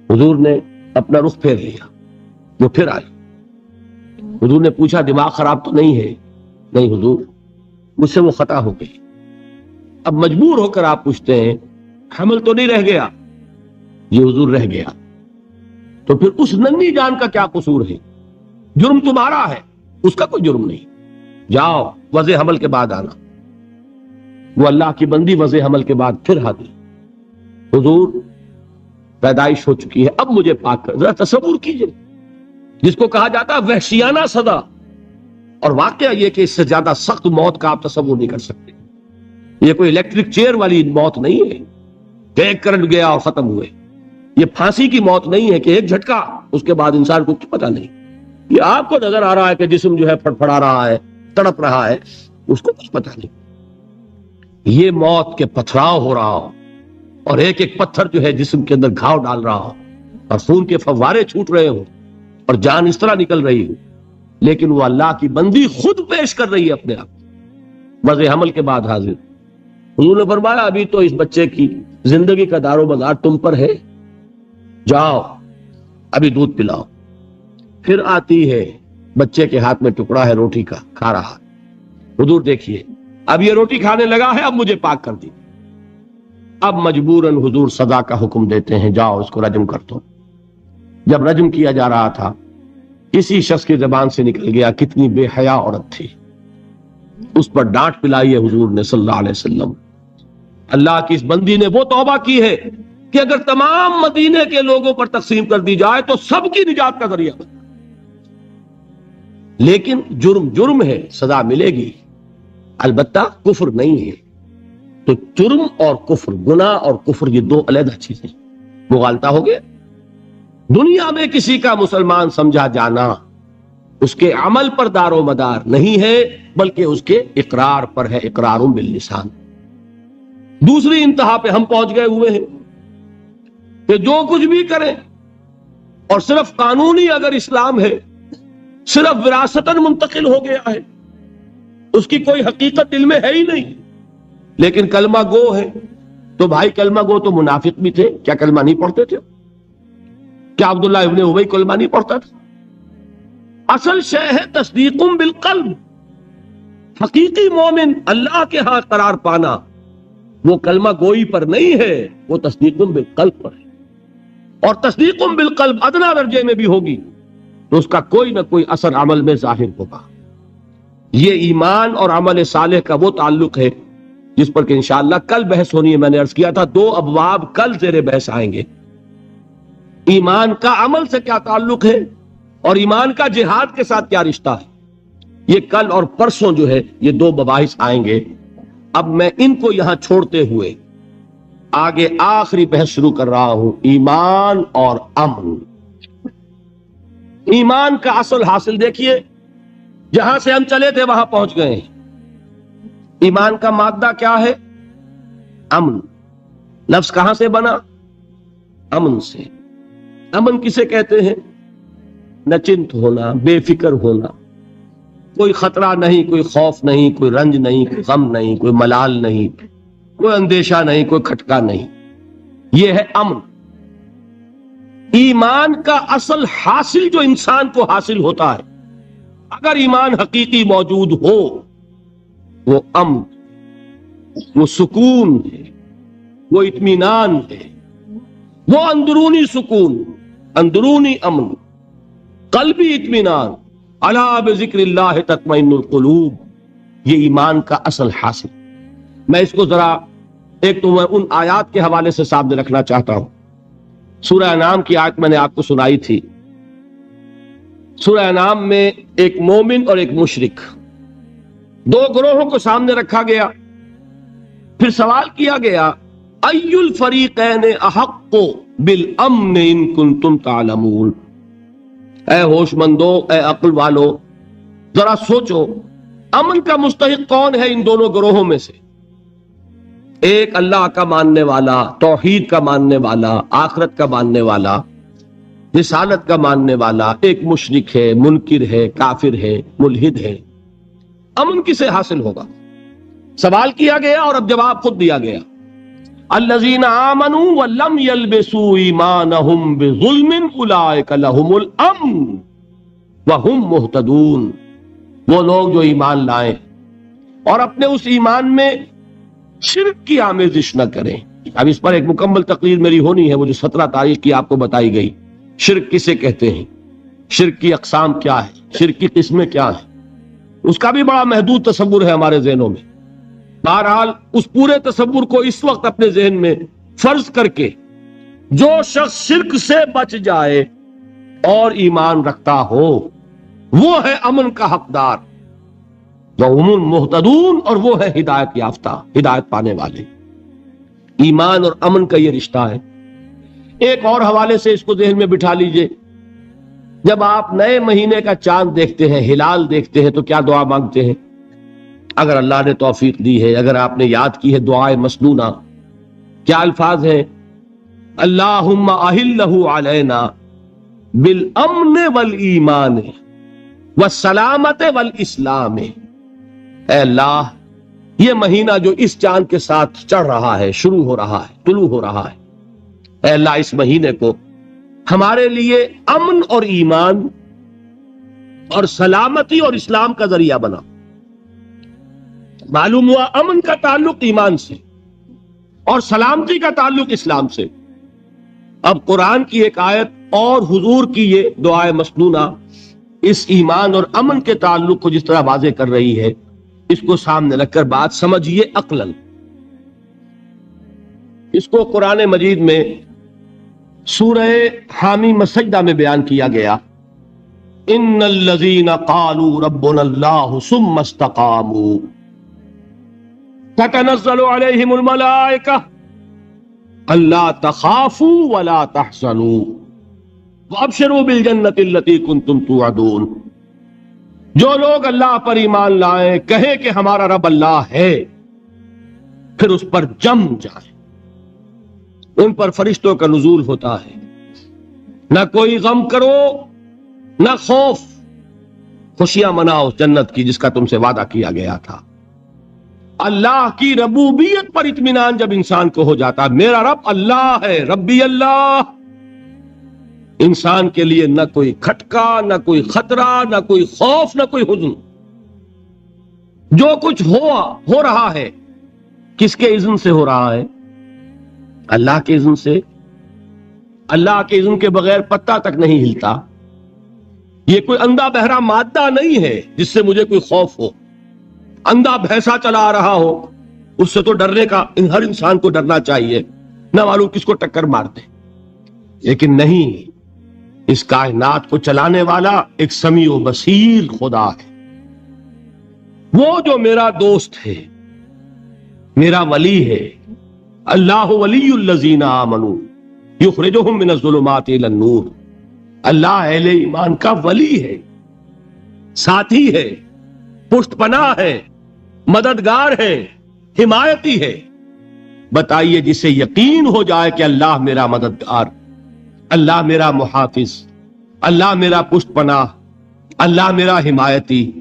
حضور نے اپنا رخ پھیر لیا، وہ پھر آئی. حضور نے پوچھا دماغ خراب تو نہیں ہے؟ نہیں حضور، مجھ سے وہ خطا ہو گئی. اب مجبور ہو کر آپ پوچھتے ہیں حمل تو نہیں رہ گیا؟ یہ حضور رہ گیا. تو پھر اس ننھی جان کا کیا قصور ہے؟ جرم تمہارا ہے، اس کا کوئی جرم نہیں. جاؤ وضع حمل کے بعد آنا. وہ اللہ کی بندی وضع حمل کے بعد پھر حاضر. حضور پیدائش ہو چکی ہے، اب مجھے پاک کر. ذرا تصور کیجئے، جس کو کہا جاتا ہے وحشیانہ سزا، اور واقعہ یہ کہ اس سے زیادہ سخت موت کا آپ تصور نہیں کر سکتے. یہ کوئی الیکٹرک چیئر والی موت نہیں ہے کہ ایک کرنٹ گیا اور ختم ہوئے. یہ پھانسی کی موت نہیں ہے کہ ایک جھٹکا اس کے بعد انسان کو پتہ نہیں. یہ آپ کو نظر آ رہا ہے کہ جسم جو ہے پھڑپھڑا رہا ہے، تڑپ رہا ہے، اس کو کچھ پتہ نہیں. یہ موت کے پتھراؤ ہو رہا ہو اور ایک ایک پتھر جو ہے جسم کے اندر گھاؤ ڈال رہا ہو اور خون کے فوارے چھوٹ رہے ہو اور جان اس طرح نکل رہی ہو، لیکن وہ اللہ کی بندی خود پیش کر رہی ہے اپنے آپ وضع حمل کے بعد حاضر. حضور نے فرمایا ابھی تو اس بچے کی زندگی کا دار و مدار تم پر ہے، جاؤ ابھی دودھ پلاؤ. پھر آتی ہے، بچے کے ہاتھ میں ٹکڑا ہے روٹی کا، کھا رہا. حضور دیکھیے اب یہ روٹی کھانے لگا ہے، اب مجھے پاک کر دی. اب مجبوراً حضور سزا کا حکم دیتے ہیں، جاؤ اس کو رجم کر دو. جب رجم کیا جا رہا تھا کسی شخص کی زبان سے نکل گیا کتنی بے حیا عورت تھی. اس پر ڈانٹ پلائی ہے حضور نے صلی اللہ علیہ وسلم. اللہ کی اس بندی نے وہ توبہ کی ہے کہ اگر تمام مدینے کے لوگوں پر تقسیم کر دی جائے تو سب کی نجات کا ذریعہ بنے. لیکن جرم جرم ہے، سزا ملے گی، البتہ کفر نہیں ہے. تو جرم اور کفر، گناہ اور کفر، یہ دو علیحدہ چیزیں. مغالطہ ہو گیا. دنیا میں کسی کا مسلمان سمجھا جانا اس کے عمل پر دار و مدار نہیں ہے، بلکہ اس کے اقرار پر ہے، اقرار باللسان. دوسری انتہا پہ ہم پہنچ گئے ہوئے ہیں کہ جو کچھ بھی کریں، اور صرف قانونی اگر اسلام ہے، صرف وراثتاً منتقل ہو گیا ہے، اس کی کوئی حقیقت دل میں ہے ہی نہیں، لیکن کلمہ گو ہے. تو بھائی کلمہ گو تو منافق بھی تھے، کیا کلمہ نہیں پڑھتے تھے؟ کیا عبداللہ ابن ابی کلمہ نہیں پڑھتا تھا؟ اصل شے ہے تصدیق بالقلب. حقیقی مومن اللہ کے ہاں قرار پانا وہ کلمہ گوئی پر نہیں ہے، وہ تصدیق بالقلب پر ہے. اور تصدیق بالقلب ادنا درجے میں بھی ہوگی تو اس کا کوئی نہ کوئی اثر عمل میں ظاہر ہوگا. یہ ایمان اور عمل صالح کا وہ تعلق ہے جس پر کہ انشاءاللہ کل بحث ہونی ہے. میں نے عرض کیا تھا 2 ابواب کل زیر بحث آئیں گے. ایمان کا عمل سے کیا تعلق ہے اور ایمان کا جہاد کے ساتھ کیا رشتہ ہے. یہ کل اور پرسوں جو ہے یہ دو مباحث آئیں گے. اب میں ان کو یہاں چھوڑتے ہوئے آگے آخری بحث شروع کر رہا ہوں، ایمان اور امن. ایمان کا اصل حاصل دیکھیے، جہاں سے ہم چلے تھے وہاں پہنچ گئے. ایمان کا مادہ کیا ہے؟ امن. لفظ کہاں سے بنا؟ امن سے. امن کسے کہتے ہیں؟ نچنت ہونا، بے فکر ہونا، کوئی خطرہ نہیں، کوئی خوف نہیں، کوئی رنج نہیں، کوئی غم نہیں، کوئی ملال نہیں، کوئی اندیشہ نہیں، کوئی کھٹکا نہیں. یہ ہے امن. ایمان کا اصل حاصل جو انسان کو حاصل ہوتا ہے، اگر ایمان حقیقی موجود ہو، وہ امن، وہ سکون ہے، وہ اطمینان ہے، وہ اندرونی سکون، اندرونی امن، قلبی اطمینان. الا بذکر اللہ تطمئن القلوب. یہ ایمان کا اصل حاصل. میں اس کو ذرا ایک تو میں ان آیات کے حوالے سے سامنے رکھنا چاہتا ہوں. سورہ انعام کی آیت میں نے آپ کو سنائی تھی. سورہ انعام میں ایک مومن اور ایک مشرک، دو گروہوں کو سامنے رکھا گیا. پھر سوال کیا گیا، ای الفریقین احق بالامن ان کنتم تعلمون. اے ہوش مندو، اے عقل والو، ذرا سوچو، امن کا مستحق کون ہے ان دونوں گروہوں میں سے؟ ایک اللہ کا ماننے والا، توحید کا ماننے والا، آخرت کا ماننے والا، رسالت کا ماننے والا. ایک مشرک ہے، منکر ہے، کافر ہے، ملحد ہے. امن کسے حاصل ہوگا؟ سوال کیا گیا اور اب جواب خود دیا گیا. الذین آمنوا ولم یلبسوا ایمانہم بظلم اولئک لہم الامن وہم مہتدون. وہ لوگ جو ایمان لائیں اور اپنے اس ایمان میں شرک کی آمیزش نہ کریں. اب اس پر ایک مکمل تقریر میری ہونی ہے، وہ جو 17 تاریخ کی آپ کو بتائی گئی. شرک کسے کہتے ہیں؟ شرک کی اقسام کیا ہے؟ شرک کی قسمیں کیا ہیں؟ اس کا بھی بڑا محدود تصور ہے ہمارے ذہنوں میں. بہرحال اس پورے تصور کو اس وقت اپنے ذہن میں فرض کر کے جو شخص شرک سے بچ جائے اور ایمان رکھتا ہو، وہ ہے امن کا حقدار. وَهُمُ الْمُهْتَدُونَ، اور وہ ہے ہدایت یافتہ، ہدایت پانے والے. ایمان اور امن کا یہ رشتہ ہے. ایک اور حوالے سے اس کو ذہن میں بٹھا لیجئے. جب آپ نئے مہینے کا چاند دیکھتے ہیں، ہلال دیکھتے ہیں، تو کیا دعا مانگتے ہیں؟ اگر اللہ نے توفیق دی ہے، اگر آپ نے یاد کی ہے دعائے مسنونہ، کیا الفاظ ہیں؟ اللہم اہلہ علینا بالامن والایمان والسلامت والاسلام. اے اللہ، یہ مہینہ جو اس چاند کے ساتھ چڑھ رہا ہے، شروع ہو رہا ہے، طلوع ہو رہا ہے، اے اللہ اس مہینے کو ہمارے لیے امن اور ایمان اور سلامتی اور اسلام کا ذریعہ بنا. معلوم ہوا امن کا تعلق ایمان سے اور سلامتی کا تعلق اسلام سے. اب قرآن کی ایک آیت اور حضور کی یہ دعائے مسنونہ اس ایمان اور امن کے تعلق کو جس طرح واضح کر رہی ہے، اس کو سامنے رکھ کر بات سمجھیے عقلاً. اس کو قرآن مجید میں سورہ حامیم سجدہ میں بیان کیا گیا. ان الذین قالوا ربنا اللہ ثم استقاموا تتنزل علیہم الملائکہ الا تخافوا ولا تحزنوا وابشروا بالجنۃ التي کنتم توعدون. جو لوگ اللہ پر ایمان لائیں، کہیں کہ ہمارا رب اللہ ہے، پھر اس پر جم جائیں. ان پر فرشتوں کا نزول ہوتا ہے. نہ کوئی غم کرو، نہ خوف، خوشیاں مناؤ جنت کی جس کا تم سے وعدہ کیا گیا تھا. اللہ کی ربوبیت پر اطمینان جب انسان کو ہو جاتا، میرا رب اللہ ہے، ربی اللہ، انسان کے لیے نہ کوئی کھٹکا، نہ کوئی خطرہ، نہ کوئی خوف، نہ کوئی حزن. جو کچھ ہو رہا ہے کس کے اذن سے ہو رہا ہے؟ اللہ کے اذن سے. اللہ کے اذن کے بغیر پتہ تک نہیں ہلتا. یہ کوئی اندھا بہرا مادہ نہیں ہے جس سے مجھے کوئی خوف ہو. اندھا بھینسا چلا آ رہا ہو، اس سے تو ڈرنے کا ہر انسان کو ڈرنا چاہیے، نہ معلوم کس کو ٹکر مار دے. لیکن نہیں، اس کائنات کو چلانے والا ایک سمیع و بصیر خدا ہے. وہ جو میرا دوست ہے، میرا ولی ہے، اللہ ولی الذین آمنوا یخرجہم من الظلمات الی النور، اللہ اہل ایمان کا ولی ہے، ساتھی ہے، پشت پناہ ہے، مددگار ہے، حمایتی ہے۔ بتائیے جسے یقین ہو جائے کہ اللہ میرا مددگار، اللہ میرا محافظ، اللہ میرا پشت پناہ، اللہ میرا حمایتی،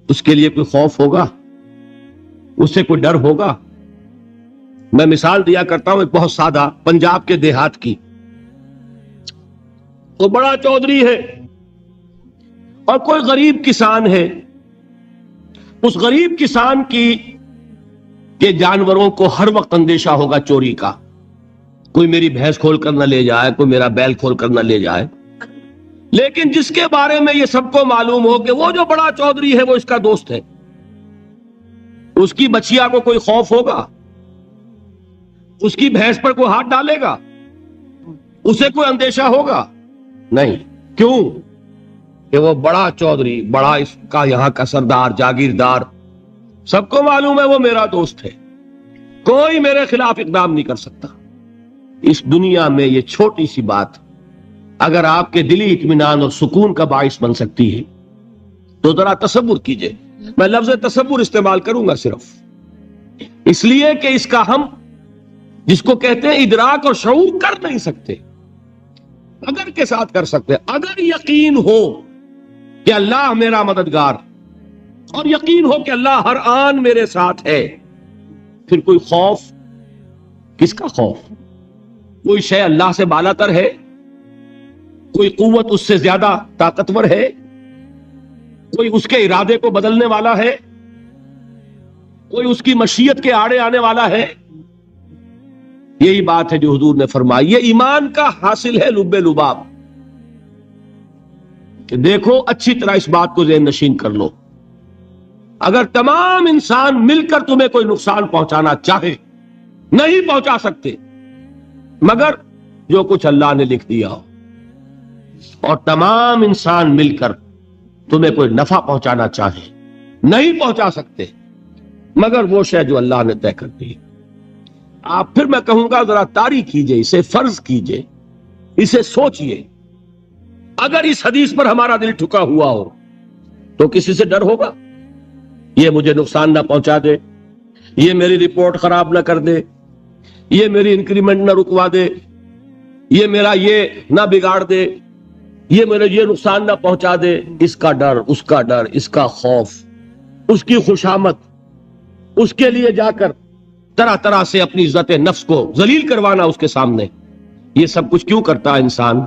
اس کے لیے کوئی خوف ہوگا؟ اس سے کوئی ڈر ہوگا؟ میں مثال دیا کرتا ہوں ایک بہت سادہ، پنجاب کے دیہات کی۔ وہ بڑا چودھری ہے اور کوئی غریب کسان ہے، اس غریب کسان کی کہ جانوروں کو ہر وقت اندیشہ ہوگا چوری کا، کوئی میری بھینس کھول کر نہ لے جائے، کوئی میرا بیل کھول کر نہ لے جائے۔ لیکن جس کے بارے میں یہ سب کو معلوم ہو کہ وہ جو بڑا چودھری ہے وہ اس کا دوست ہے، اس کی بچیا کو کوئی خوف ہوگا؟ اس کی بھینس پر کوئی ہاتھ ڈالے گا؟ اسے کوئی اندیشہ ہوگا؟ نہیں۔ کیوں؟ کہ وہ بڑا چودھری، بڑا اس کا یہاں کا سردار، جاگیردار، سب کو معلوم ہے وہ میرا دوست ہے، کوئی میرے خلاف اقدام نہیں کر سکتا۔ اس دنیا میں یہ چھوٹی سی بات اگر آپ کے دلی اطمینان اور سکون کا باعث بن سکتی ہے تو ذرا تصور کیجئے۔ میں لفظ تصور استعمال کروں گا صرف اس لیے کہ اس کا ہم جس کو کہتے ہیں ادراک اور شعور کر نہیں سکتے، اگر کے ساتھ کر سکتے۔ اگر یقین ہو کہ اللہ میرا مددگار اور یقین ہو کہ اللہ ہر آن میرے ساتھ ہے، پھر کوئی خوف؟ کس کا خوف؟ کوئی شے اللہ سے بالا تر ہے؟ کوئی قوت اس سے زیادہ طاقتور ہے؟ کوئی اس کے ارادے کو بدلنے والا ہے؟ کوئی اس کی مشیت کے آڑے آنے والا ہے؟ یہی بات ہے جو حضور نے فرمائی، یہ ایمان کا حاصل ہے لب لباب۔ کہ دیکھو اچھی طرح اس بات کو ذہن نشین کر لو، اگر تمام انسان مل کر تمہیں کوئی نقصان پہنچانا چاہے نہیں پہنچا سکتے، مگر جو کچھ اللہ نے لکھ دیا ہو، اور تمام انسان مل کر تمہیں کوئی نفع پہنچانا چاہے نہیں پہنچا سکتے، مگر وہ شے جو اللہ نے طے کر دی۔ آپ پھر میں کہوں گا ذرا طاری کیجئے، اسے فرض کیجئے، اسے سوچئے، اگر اس حدیث پر ہمارا دل ٹھکا ہوا ہو تو کسی سے ڈر ہوگا؟ یہ مجھے نقصان نہ پہنچا دے، یہ میری رپورٹ خراب نہ کر دے، یہ میری انکریمنٹ نہ رکوا دے، یہ میرا یہ نہ بگاڑ دے، یہ میرے یہ نقصان نہ پہنچا دے۔ اس کا ڈر، اس کا ڈر، اس کا خوف، اس کی خوشامد، اس کے لیے جا کر طرح طرح سے اپنی عزت نفس کو ذلیل کروانا اس کے سامنے، یہ سب کچھ کیوں کرتا ہے انسان؟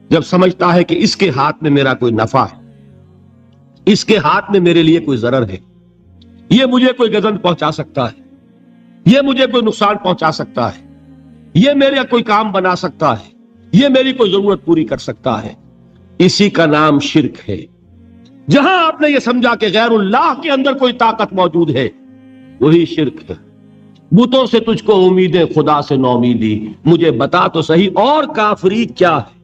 جب سمجھتا ہے کہ اس کے ہاتھ میں میرا کوئی نفع ہے، اس کے ہاتھ میں میرے لیے کوئی ضرر ہے، یہ مجھے کوئی گزند پہنچا سکتا ہے، یہ مجھے کوئی نقصان پہنچا سکتا ہے، یہ میرا کوئی کام بنا سکتا ہے، یہ میری کوئی ضرورت پوری کر سکتا ہے، اسی کا نام شرک ہے۔ جہاں آپ نے یہ سمجھا کہ غیر اللہ کے اندر کوئی طاقت موجود ہے، وہی شرک ہے۔ بتوں سے تجھ کو امیدیں، خدا سے نو امیدی، مجھے بتا تو صحیح اور کافری کیا ہے؟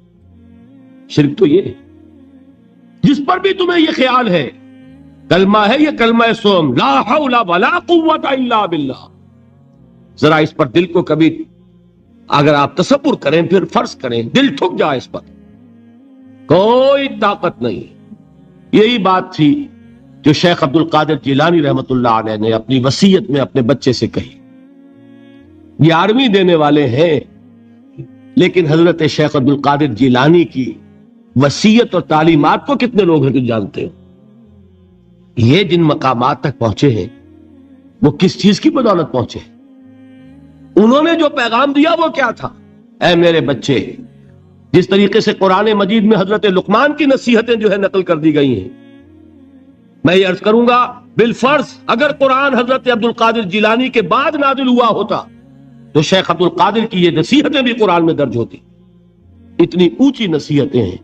شرک تو یہ ہے۔ جس پر بھی تمہیں یہ خیال ہے، کلمہ ہے یہ کلمہ سوم، لا حول ولا قوت الا باللہ، ذرا اس پر دل کو کبھی اگر آپ تصور کریں، پھر فرض کریں، دل ٹھک جائے اس پر، کوئی طاقت نہیں۔ یہی بات تھی جو شیخ عبد القادر جیلانی رحمت اللہ علیہ نے اپنی وصیت میں اپنے بچے سے کہی۔ 11ویں دینے والے ہیں، لیکن حضرت شیخ عبد القادر جیلانی کی وصیت اور تعلیمات کو کتنے لوگ ہیں جانتے ہو؟ یہ جن مقامات تک پہنچے ہیں وہ کس چیز کی بدولت پہنچے؟ انہوں نے جو پیغام دیا وہ کیا تھا؟ اے میرے بچے، جس طریقے سے قرآن مجید میں حضرت لقمان کی نصیحتیں جو ہے نقل کر دی گئی ہیں، میں یہ عرض کروں گا بالفرض اگر قرآن حضرت عبد القادر جیلانی کے بعد نازل ہوا ہوتا تو شیخ عبد القادر کی یہ نصیحتیں بھی قرآن میں درج ہوتی۔ اتنی اونچی نصیحتیں ہیں۔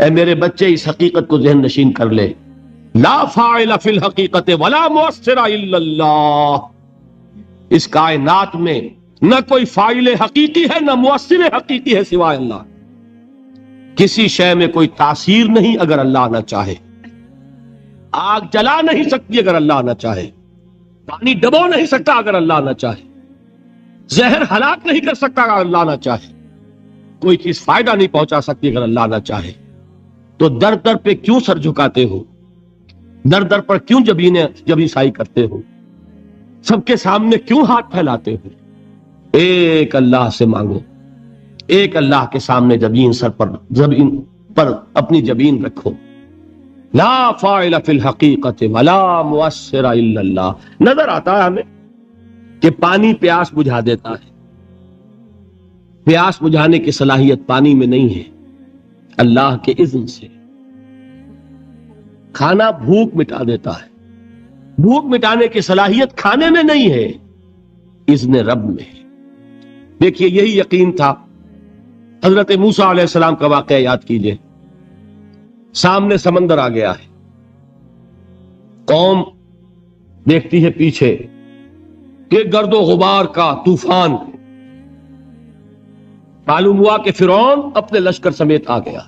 اے میرے بچے، اس حقیقت کو ذہن نشین کر لے، لا فاعل فی الحقیقت ولا مؤثر الا اللہ، اس کائنات میں نہ کوئی فاعل حقیقی ہے نہ مؤثر حقیقی ہے سوائے اللہ۔ کسی شے میں کوئی تاثیر نہیں اگر اللہ نہ چاہے۔ آگ جلا نہیں سکتی اگر اللہ نہ چاہے، پانی ڈبو نہیں سکتا اگر اللہ نہ چاہے، زہر ہلاک نہیں کر سکتا اگر اللہ نہ چاہے، کوئی چیز فائدہ نہیں پہنچا سکتی اگر اللہ نہ چاہے. تو در در پہ کیوں سر جھکاتے ہو؟ در در پر کیوں جبیں سائی کرتے ہو؟ سب کے سامنے کیوں ہاتھ پھیلاتے ہو؟ ایک اللہ سے مانگو، ایک اللہ کے سامنے زمین پر اپنی جبین رکھو. لا فاعل فی الحقیقت ولا مؤثر الا اللہ. نظر آتا ہے ہمیں کہ پانی پیاس بجھا دیتا ہے، پیاس بجھانے کی صلاحیت پانی میں نہیں ہے، اللہ کے اذن سے. کھانا بھوک مٹا دیتا ہے، بھوک مٹانے کی صلاحیت کھانے میں نہیں ہے، اذن رب میں ہے. دیکھیے یہی یقین تھا. حضرت موسیٰ علیہ السلام کا واقعہ یاد کیجئے. سامنے سمندر آ گیا ہے، قوم دیکھتی ہے پیچھے کہ گرد و غبار کا طوفان. معلوم ہوا کہ فرعون اپنے لشکر سمیت آ گیا.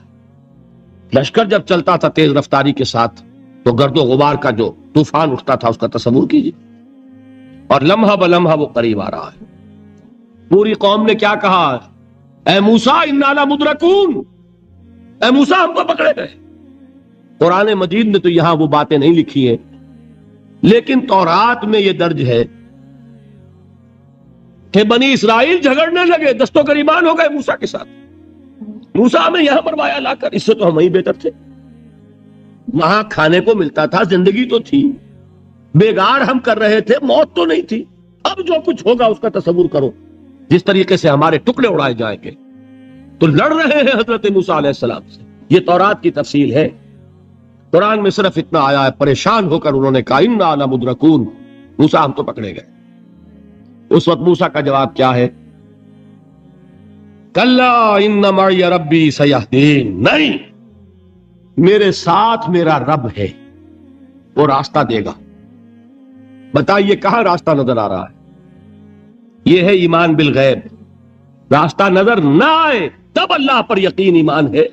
لشکر جب چلتا تھا تیز رفتاری کے ساتھ تو گرد و غبار کا جو طوفان اٹھتا تھا اس کا تصور کیجیے. اور لمحہ بلمحہ وہ قریب آ رہا ہے. پوری قوم نے کیا کہا؟ اے موسیٰ انا لمدرکون، اے موسیٰ ہم کو پکڑے گئے. قرآن مجید نے تو یہاں وہ باتیں نہیں لکھی ہیں، لیکن تورات میں یہ درج ہے کہ بنی اسرائیل جھگڑنے لگے، دست و گریبان ہو گئے موسیٰ کے ساتھ. موسیٰ ہمیں یہاں مروایا لا کر، اس سے تو ہم ہی بہتر تھے. وہاں کھانے کو ملتا تھا، زندگی تو تھی، بیگار ہم کر رہے تھے، موت تو نہیں تھی. اب جو کچھ ہوگا اس کا تصور کرو، جس طریقے سے ہمارے ٹکڑے اڑائے جائیں گے. تو لڑ رہے ہیں حضرت موسیٰ علیہ السلام سے. یہ تورات کی تفصیل ہے. قرآن میں صرف اتنا آیا ہے، پریشان ہو کر انہوں نے کہا انا لمدرکون، موسیٰ ہم تو پکڑے گئے. اس وقت موسیٰ کا جواب کیا ہے؟ کلا ان معی ربی سیہدین. نہیں، میرے ساتھ میرا رب ہے، وہ راستہ دے گا. بتائیے کہاں راستہ نظر آ رہا ہے؟ یہ ہے ایمان بالغیب. راستہ نظر نہ آئے تب اللہ پر یقین ایمان ہے.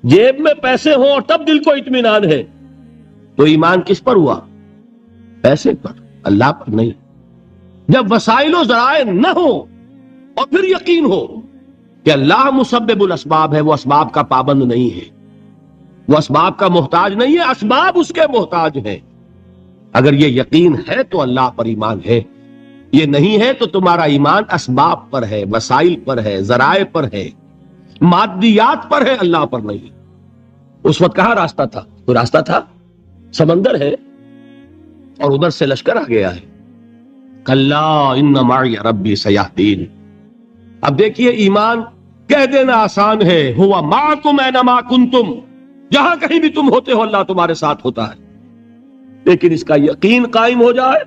جیب میں پیسے ہوں اور تب دل کو اطمینان ہے تو ایمان کس پر ہوا؟ پیسے پر، اللہ پر نہیں. جب وسائل و ذرائع نہ ہو اور پھر یقین ہو کہ اللہ مسبب الاسباب ہے، وہ اسباب کا پابند نہیں ہے، وہ اسباب کا محتاج نہیں ہے، اسباب اس کے محتاج ہیں. اگر یہ یقین ہے تو اللہ پر ایمان ہے. یہ نہیں ہے تو تمہارا ایمان اسباب پر ہے، وسائل پر ہے، ذرائع پر ہے، مادیات پر ہے، اللہ پر نہیں. اس وقت کہاں راستہ تھا؟ کوئی راستہ تھا؟ سمندر ہے اور ادھر سے لشکر آ گیا ہے. کلا ان معی ربی سیہدین. اب دیکھیے ایمان کہہ دینا آسان ہے، ہوا معکم اینما کنتم، جہاں کہیں بھی تم ہوتے ہو اللہ تمہارے ساتھ ہوتا ہے. لیکن اس کا یقین قائم ہو جائے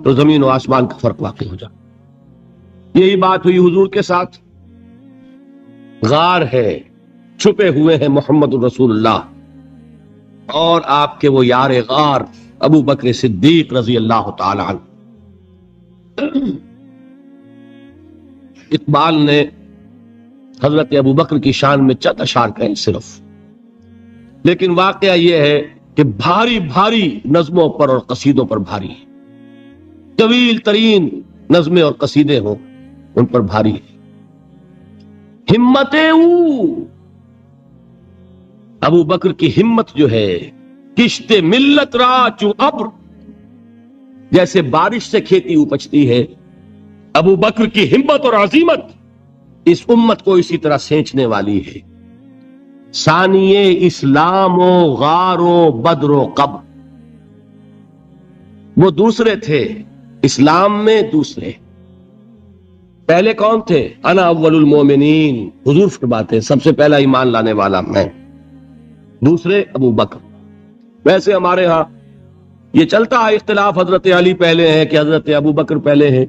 تو زمین و آسمان کا فرق واقع ہو جائے. یہی بات ہوئی حضور کے ساتھ. غار ہے، چھپے ہوئے ہیں محمد رسول اللہ اور آپ کے وہ یار غار ابو بکر صدیق رضی اللہ تعالی عنہ. اقبال نے حضرت ابو بکر کی شان میں چند اشعار کہیں صرف، لیکن واقعہ یہ ہے کہ بھاری بھاری نظموں پر اور قصیدوں پر بھاری ہے. طویل ترین نظمیں اور قصیدے ہوں ان پر بھاری ہے. ہمتیں ابو بکر کی ہمت جو ہے، کشت ملت را چو ابر، جیسے بارش سے کھیتی اپجتی ہے، ابو بکر کی ہمت اور عزیمت اس امت کو اسی طرح سینچنے والی ہے. ثانیے اسلام و غار و بدر و قبر، وہ دوسرے تھے اسلام میں، دوسرے. پہلے کون تھے؟ انا اول المومنین، حضور فرماتے ہیں سب سے پہلا ایمان لانے والا میں. دوسرے ابو بکر. ویسے ہمارے ہاں یہ چلتا ہے اختلاف، حضرت علی پہلے ہیں کہ حضرت ابو بکر پہلے ہیں،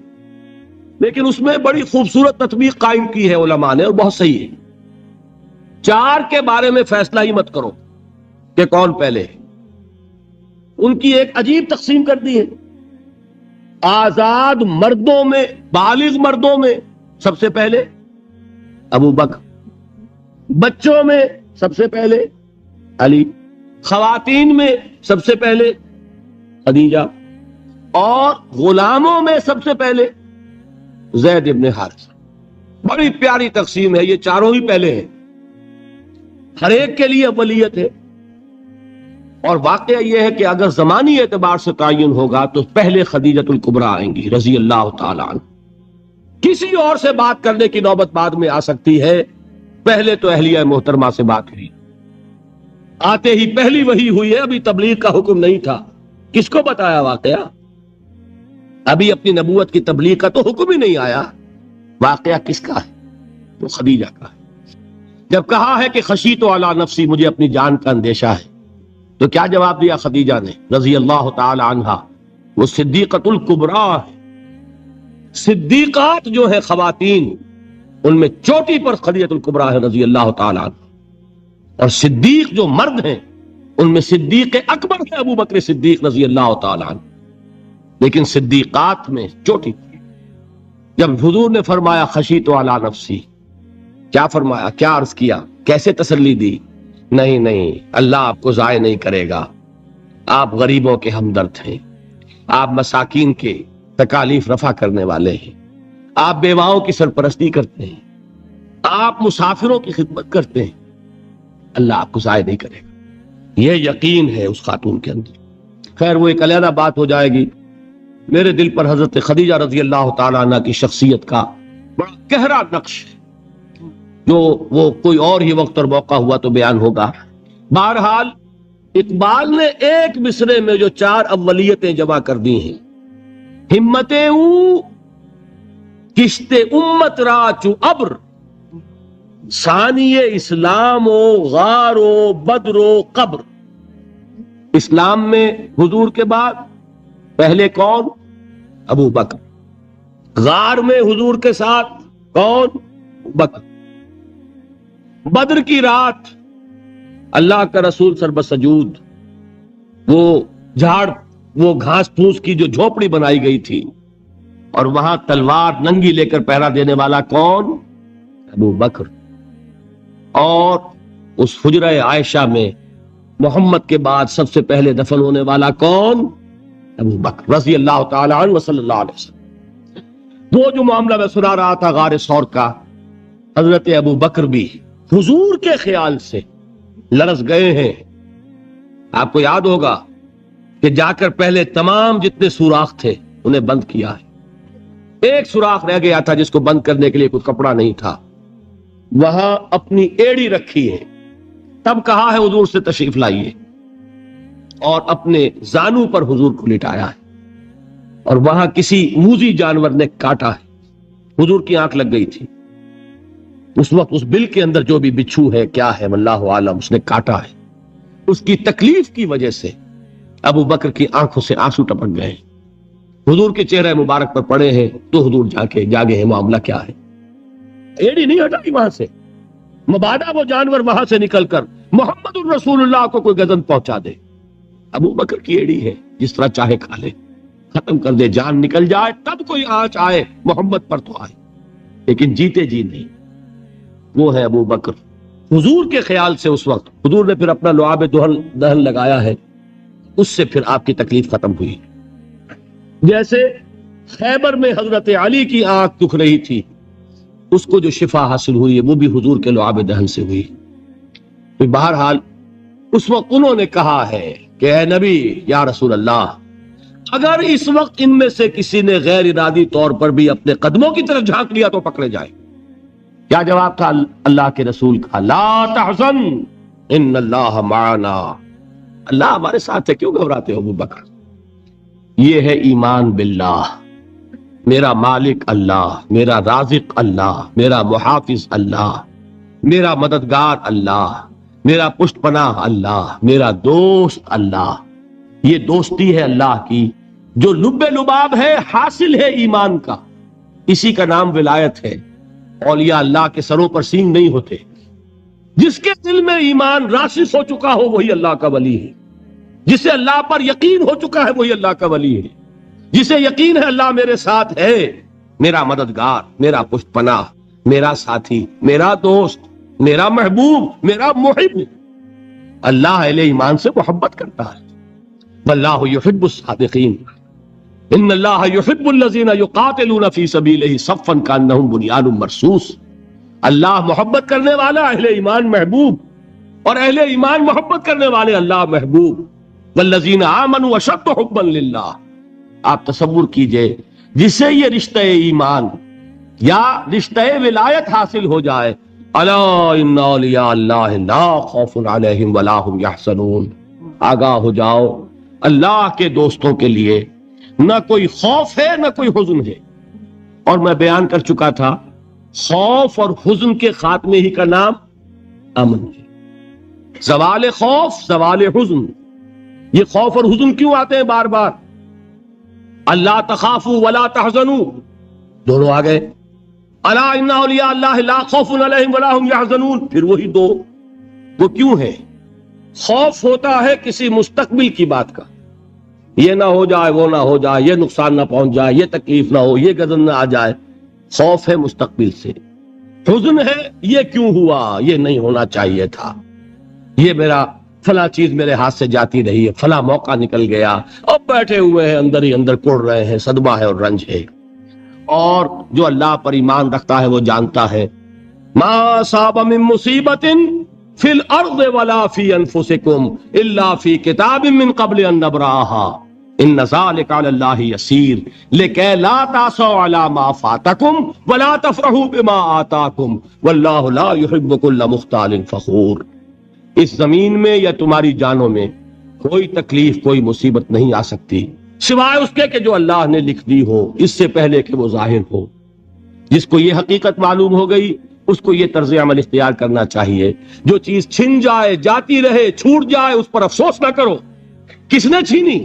لیکن اس میں بڑی خوبصورت تطبیق قائم کی ہے علماء نے اور بہت صحیح ہے. چار کے بارے میں فیصلہ ہی مت کرو کہ کون پہلے ہے. ان کی ایک عجیب تقسیم کر دی ہے. آزاد مردوں میں، بالغ مردوں میں سب سے پہلے ابو بکر، بچوں میں سب سے پہلے علی، خواتین میں سب سے پہلے خدیجہ، اور غلاموں میں سب سے پہلے زید ابن حارثہ۔ بڑی پیاری تقسیم ہے، یہ چاروں ہی پہلے ہیں، ہر ایک کے لیے اولیت ہے۔ اور واقعہ یہ ہے کہ اگر زمانی اعتبار سے تعین ہوگا تو پہلے خدیجۃ الکبریٰ آئیں گی رضی اللہ تعالی عنہ۔ کسی اور سے بات کرنے کی نوبت بعد میں آ سکتی ہے، پہلے تو اہلیہ محترمہ سے بات ہوئی، آتے ہی پہلی وحی ہوئی ہے، ابھی تبلیغ کا حکم نہیں تھا۔ کس کو بتایا واقعہ؟ ابھی اپنی نبوت کی تبلیغ کا تو حکم ہی نہیں آیا۔ واقعہ کس کا ہے؟ تو خدیجہ کا ہے۔ جب کہا ہے کہ خشیت علی نفسی، مجھے اپنی جان کا اندیشہ ہے، تو کیا جواب دیا خدیجہ نے رضی اللہ تعالی عنہا؟ وہ صدیقۃ الکبریٰ ہے۔ صدیقات جو ہے خواتین، ان میں چوٹی پر خدیجۃ الکبریٰ ہے رضی اللہ تعالی عنہ، اور صدیق جو مرد ہیں ان میں صدیق اکبر ہے ابو بکر صدیق رضی اللہ تعالی عنہ، لیکن صدیقات میں چوٹی پر۔ جب حضور نے فرمایا خشیت علی نفسی، کیا فرمایا، کیا عرض کیا، کیسے تسلی دی؟ نہیں، اللہ آپ کو ضائع نہیں کرے گا، آپ غریبوں کے ہمدرد ہیں، آپ مساکین کے تکالیف رفع کرنے والے ہیں، آپ بیواؤں کی سرپرستی کرتے ہیں، آپ مسافروں کی خدمت کرتے ہیں، اللہ آپ کو ضائع نہیں کرے گا۔ یہ یقین ہے اس خاتون کے اندر۔ خیر وہ ایک علیحدہ بات ہو جائے گی۔ میرے دل پر حضرت خدیجہ رضی اللہ تعالیٰ عنہ کی شخصیت کا بڑا گہرا نقش ہے، جو وہ کوئی اور ہی وقت اور موقع ہوا تو بیان ہوگا۔ بہرحال اقبال نے ایک مصرے میں جو 4 اولیتیں جمع کر دی ہیں، ہمتیں او کشت امت را چو ابر، ثانی اسلام و غار و بدر و قبر۔ اسلام میں حضور کے بعد پہلے کون؟ ابو بکر۔ غار میں حضور کے ساتھ کون؟ بکر۔ بدر کی رات اللہ کا رسول سربسجود، وہ جھاڑ، وہ گھاس پھوس کی جو جھوپڑی بنائی گئی تھی، اور وہاں تلوار ننگی لے کر پہرا دینے والا کون؟ ابو بکر۔ اور اس حجرہ عائشہ میں محمد کے بعد سب سے پہلے دفن ہونے والا کون؟ ابو بکر رضی اللہ تعالی عنہ وصلی اللہ علیہ وسلم۔ وہ جو معاملہ میں سنا رہا تھا غار ثور کا، حضرت ابو بکر بھی حضور کے خیال سے لرز گئے ہیں۔ آپ کو یاد ہوگا کہ جا کر پہلے تمام جتنے سوراخ تھے انہیں بند کیا ہے۔ ایک سوراخ رہ گیا تھا جس کو بند کرنے کے لیے کوئی کپڑا نہیں تھا، وہاں اپنی ایڑی رکھی ہے، تب کہا ہے حضور سے تشریف لائیے، اور اپنے زانو پر حضور کو لٹایا ہے، اور وہاں کسی موذی جانور نے کاٹا ہے، حضور کی آنکھ لگ گئی تھی۔ اس وقت اس بل کے اندر جو بھی بچھو ہے کیا ہے واللہ عالم، اس نے کاٹا ہے۔ اس کی تکلیف کی وجہ سے ابو بکر کی آنکھوں سے آنسو ٹپک گئے، حضور کے چہرے مبارک پر پڑے ہیں، تو حضور جاگے ہیں، معاملہ کیا ہے؟ ایڑی نہیں ہٹائی وہاں سے، مبادا وہ جانور وہاں سے نکل کر محمد الرسول اللہ کو کوئی گزن پہنچا دے۔ ابو بکر کی ایڑی ہے، جس طرح چاہے کھا لے، ختم کر دے، جان نکل جائے تب کوئی آنچ آئے محمد پر تو آئے، لیکن جیتے جی نہیں۔ وہ ہے ابو بکر۔ حضور کے خیال سے اس وقت حضور نے پھر اپنا لعاب دہن لگایا ہے، اس سے پھر آپ کی تکلیف ختم ہوئی۔ جیسے خیبر میں حضرت علی کی آنکھ دکھ رہی تھی، اس کو جو شفا حاصل ہوئی ہے وہ بھی حضور کے لعاب دہن سے ہوئی۔ تو بہرحال اس وقت انہوں نے کہا ہے کہ اے نبی یا رسول اللہ، اگر اس وقت ان میں سے کسی نے غیر ارادی طور پر بھی اپنے قدموں کی طرف جھانک لیا تو پکڑے جائیں۔ کیا جواب تھا اللہ کے رسول کا؟ لا تحزن ان اللہ معنا، اللہ ہمارے ساتھ ہے، کیوں گھبراتے ہو ابو بکر؟ یہ ہے ایمان باللہ، میرا مالک اللہ، میرا رازق اللہ، میرا محافظ اللہ، میرا مددگار اللہ، میرا پشت پناہ اللہ، میرا دوست اللہ۔ یہ دوستی ہے اللہ کی جو لب لباب ہے، حاصل ہے ایمان کا، اسی کا نام ولایت ہے۔ اولیاء اللہ کے سروں پر سینگ نہیں ہوتے، جس کے دل میں ایمان راسخ ہو چکا ہو وہی اللہ کا ولی ہے، جسے اللہ پر یقین ہو چکا ہے وہی اللہ کا ولی ہے، جسے یقین ہے اللہ میرے ساتھ ہے، میرا مددگار، میرا پشت پناہ، میرا ساتھی، میرا دوست، میرا محبوب، میرا محب۔ اللہ اہل ایمان سے محبت کرتا ہے. واللہ یحب الصادقین ان اللہ یحب الذین یقاتلون فی سبیلہ صفا کانہم بنیان مرصوص. اللہ محبت کرنے والا، اہل ایمان محبوب، اور اہل ایمان محبت کرنے والے اللہ محبوب. والذین آمنوا اشد حبا للہ. آپ تصور کیجئے جسے یہ رشتہ ایمان یا رشتہ ولایت حاصل ہو جائے، الا ان اولیاء اللہ لا خوف علیہم ولا هم یحزنون. آگاہ ہو جاؤ، اللہ کے دوستوں کے لیے نہ کوئی خوف ہے نہ کوئی حزن ہے. اور میں بیان کر چکا تھا خوف اور حزن کے خاتمے ہی کا نام امن ہے. زوال خوف، زوال حزن. یہ خوف اور حزن کیوں آتے ہیں بار بار؟ اللہ تخافوا ولا تحزنوا، دونوں آ گئے. الا ان اولیاء اللہ لا خوف علیہم ولا هم یحزنون، پھر وہی دو. وہ کیوں ہے؟ خوف ہوتا ہے کسی مستقبل کی بات کا، یہ نہ ہو جائے، وہ نہ ہو جائے، یہ نقصان نہ پہنچ جائے، یہ تکلیف نہ ہو، یہ غضب نہ آ جائے. خوف ہے مستقبل سے. حزن ہے یہ کیوں ہوا، یہ نہیں ہونا چاہیے تھا، یہ میرا فلاں چیز میرے ہاتھ سے جاتی رہی ہے، فلاں موقع نکل گیا، اب بیٹھے ہوئے ہیں اندر ہی اندر کڑ رہے ہیں، صدمہ ہے اور رنج ہے. اور جو اللہ پر ایمان رکھتا ہے وہ جانتا ہے ما اصاب من مصیبت فی الارض ولا فی انفسکم الا فی کتاب من قبل ان نبرأها ان ذلک علی اللہ یسیر لکی لا تعصوا علی ما فاتکم ولا تفرحوا بما آتاکم واللہ لا یحب کل مختال فخور. اس زمین میں یا تمہاری جانوں میں کوئی تکلیف، کوئی مصیبت نہیں آ سکتی سوائے اس کے کہ جو اللہ نے لکھ دی ہو، اس سے پہلے کہ وہ ظاہر ہو. جس کو یہ حقیقت معلوم ہو گئی اس کو یہ طرز عمل اختیار کرنا چاہیے. جو چیز چھن جائے، جاتی رہے، چھوٹ جائے، اس پر افسوس نہ کرو. کس نے چھینی؟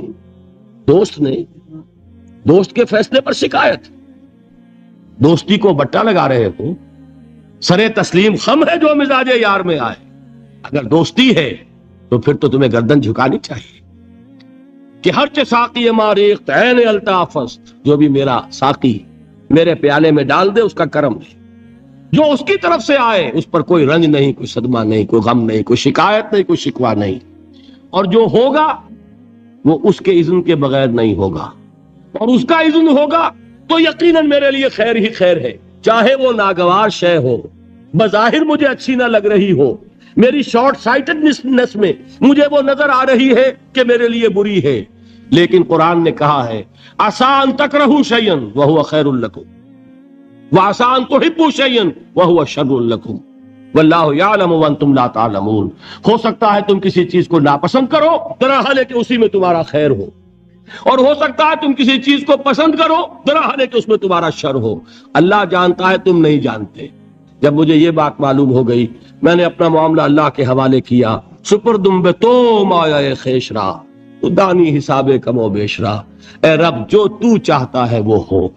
دوست نے. دوست کے فیصلے پر شکایت. دوستی کو بٹا لگا رہے ہو، سرے تسلیم خم ہے جو مزاج یار میں آئے. اگر دوستی ہے تو پھر تو تمہیں گردن جھکانی چاہیے کہ ہر چے ساقی ماریخت عین الطافست، جو بھی میرا ساقی میرے پیالے میں ڈال دے اس کا کرم ہے. جو اس کی طرف سے آئے اس پر کوئی رنج نہیں، کوئی صدمہ نہیں، کوئی غم نہیں، کوئی شکایت نہیں، کوئی شکوہ نہیں. اور جو ہوگا وہ اس کے اذن کے بغیر نہیں ہوگا، اور اس کا اذن ہوگا تو یقیناً میرے لیے خیر ہی خیر ہے. چاہے وہ ناگوار شے ہو، بظاہر مجھے اچھی نہ لگ رہی ہو، میری شارٹ سائٹڈنس میں مجھے وہ نظر آ رہی ہے کہ میرے لیے بری ہے، لیکن قرآن نے کہا ہے عسیٰ ان تکرہوا شیئا وہو خیر لکم وعسیٰ ان تحبوا شیئا وہو شر لکم واللہ یعلم وانتم لا تعلمون. ہو سکتا ہے تم کسی چیز کو ناپسند کرو، درحال ہے کہ اسی میں تمہارا خیر ہو، اور ہو سکتا ہے تم کسی چیز کو پسند کرو، درحال ہے کہ اس میں تمہارا شر ہو. اللہ جانتا ہے، تم نہیں جانتے. جب مجھے یہ بات معلوم ہو گئی میں نے اپنا معاملہ اللہ کے حوالے کیا. سپردم بے تو مایا خیش را دانی حساب کم و بیش را. اے رب جو تو چاہتا ہے وہ ہو.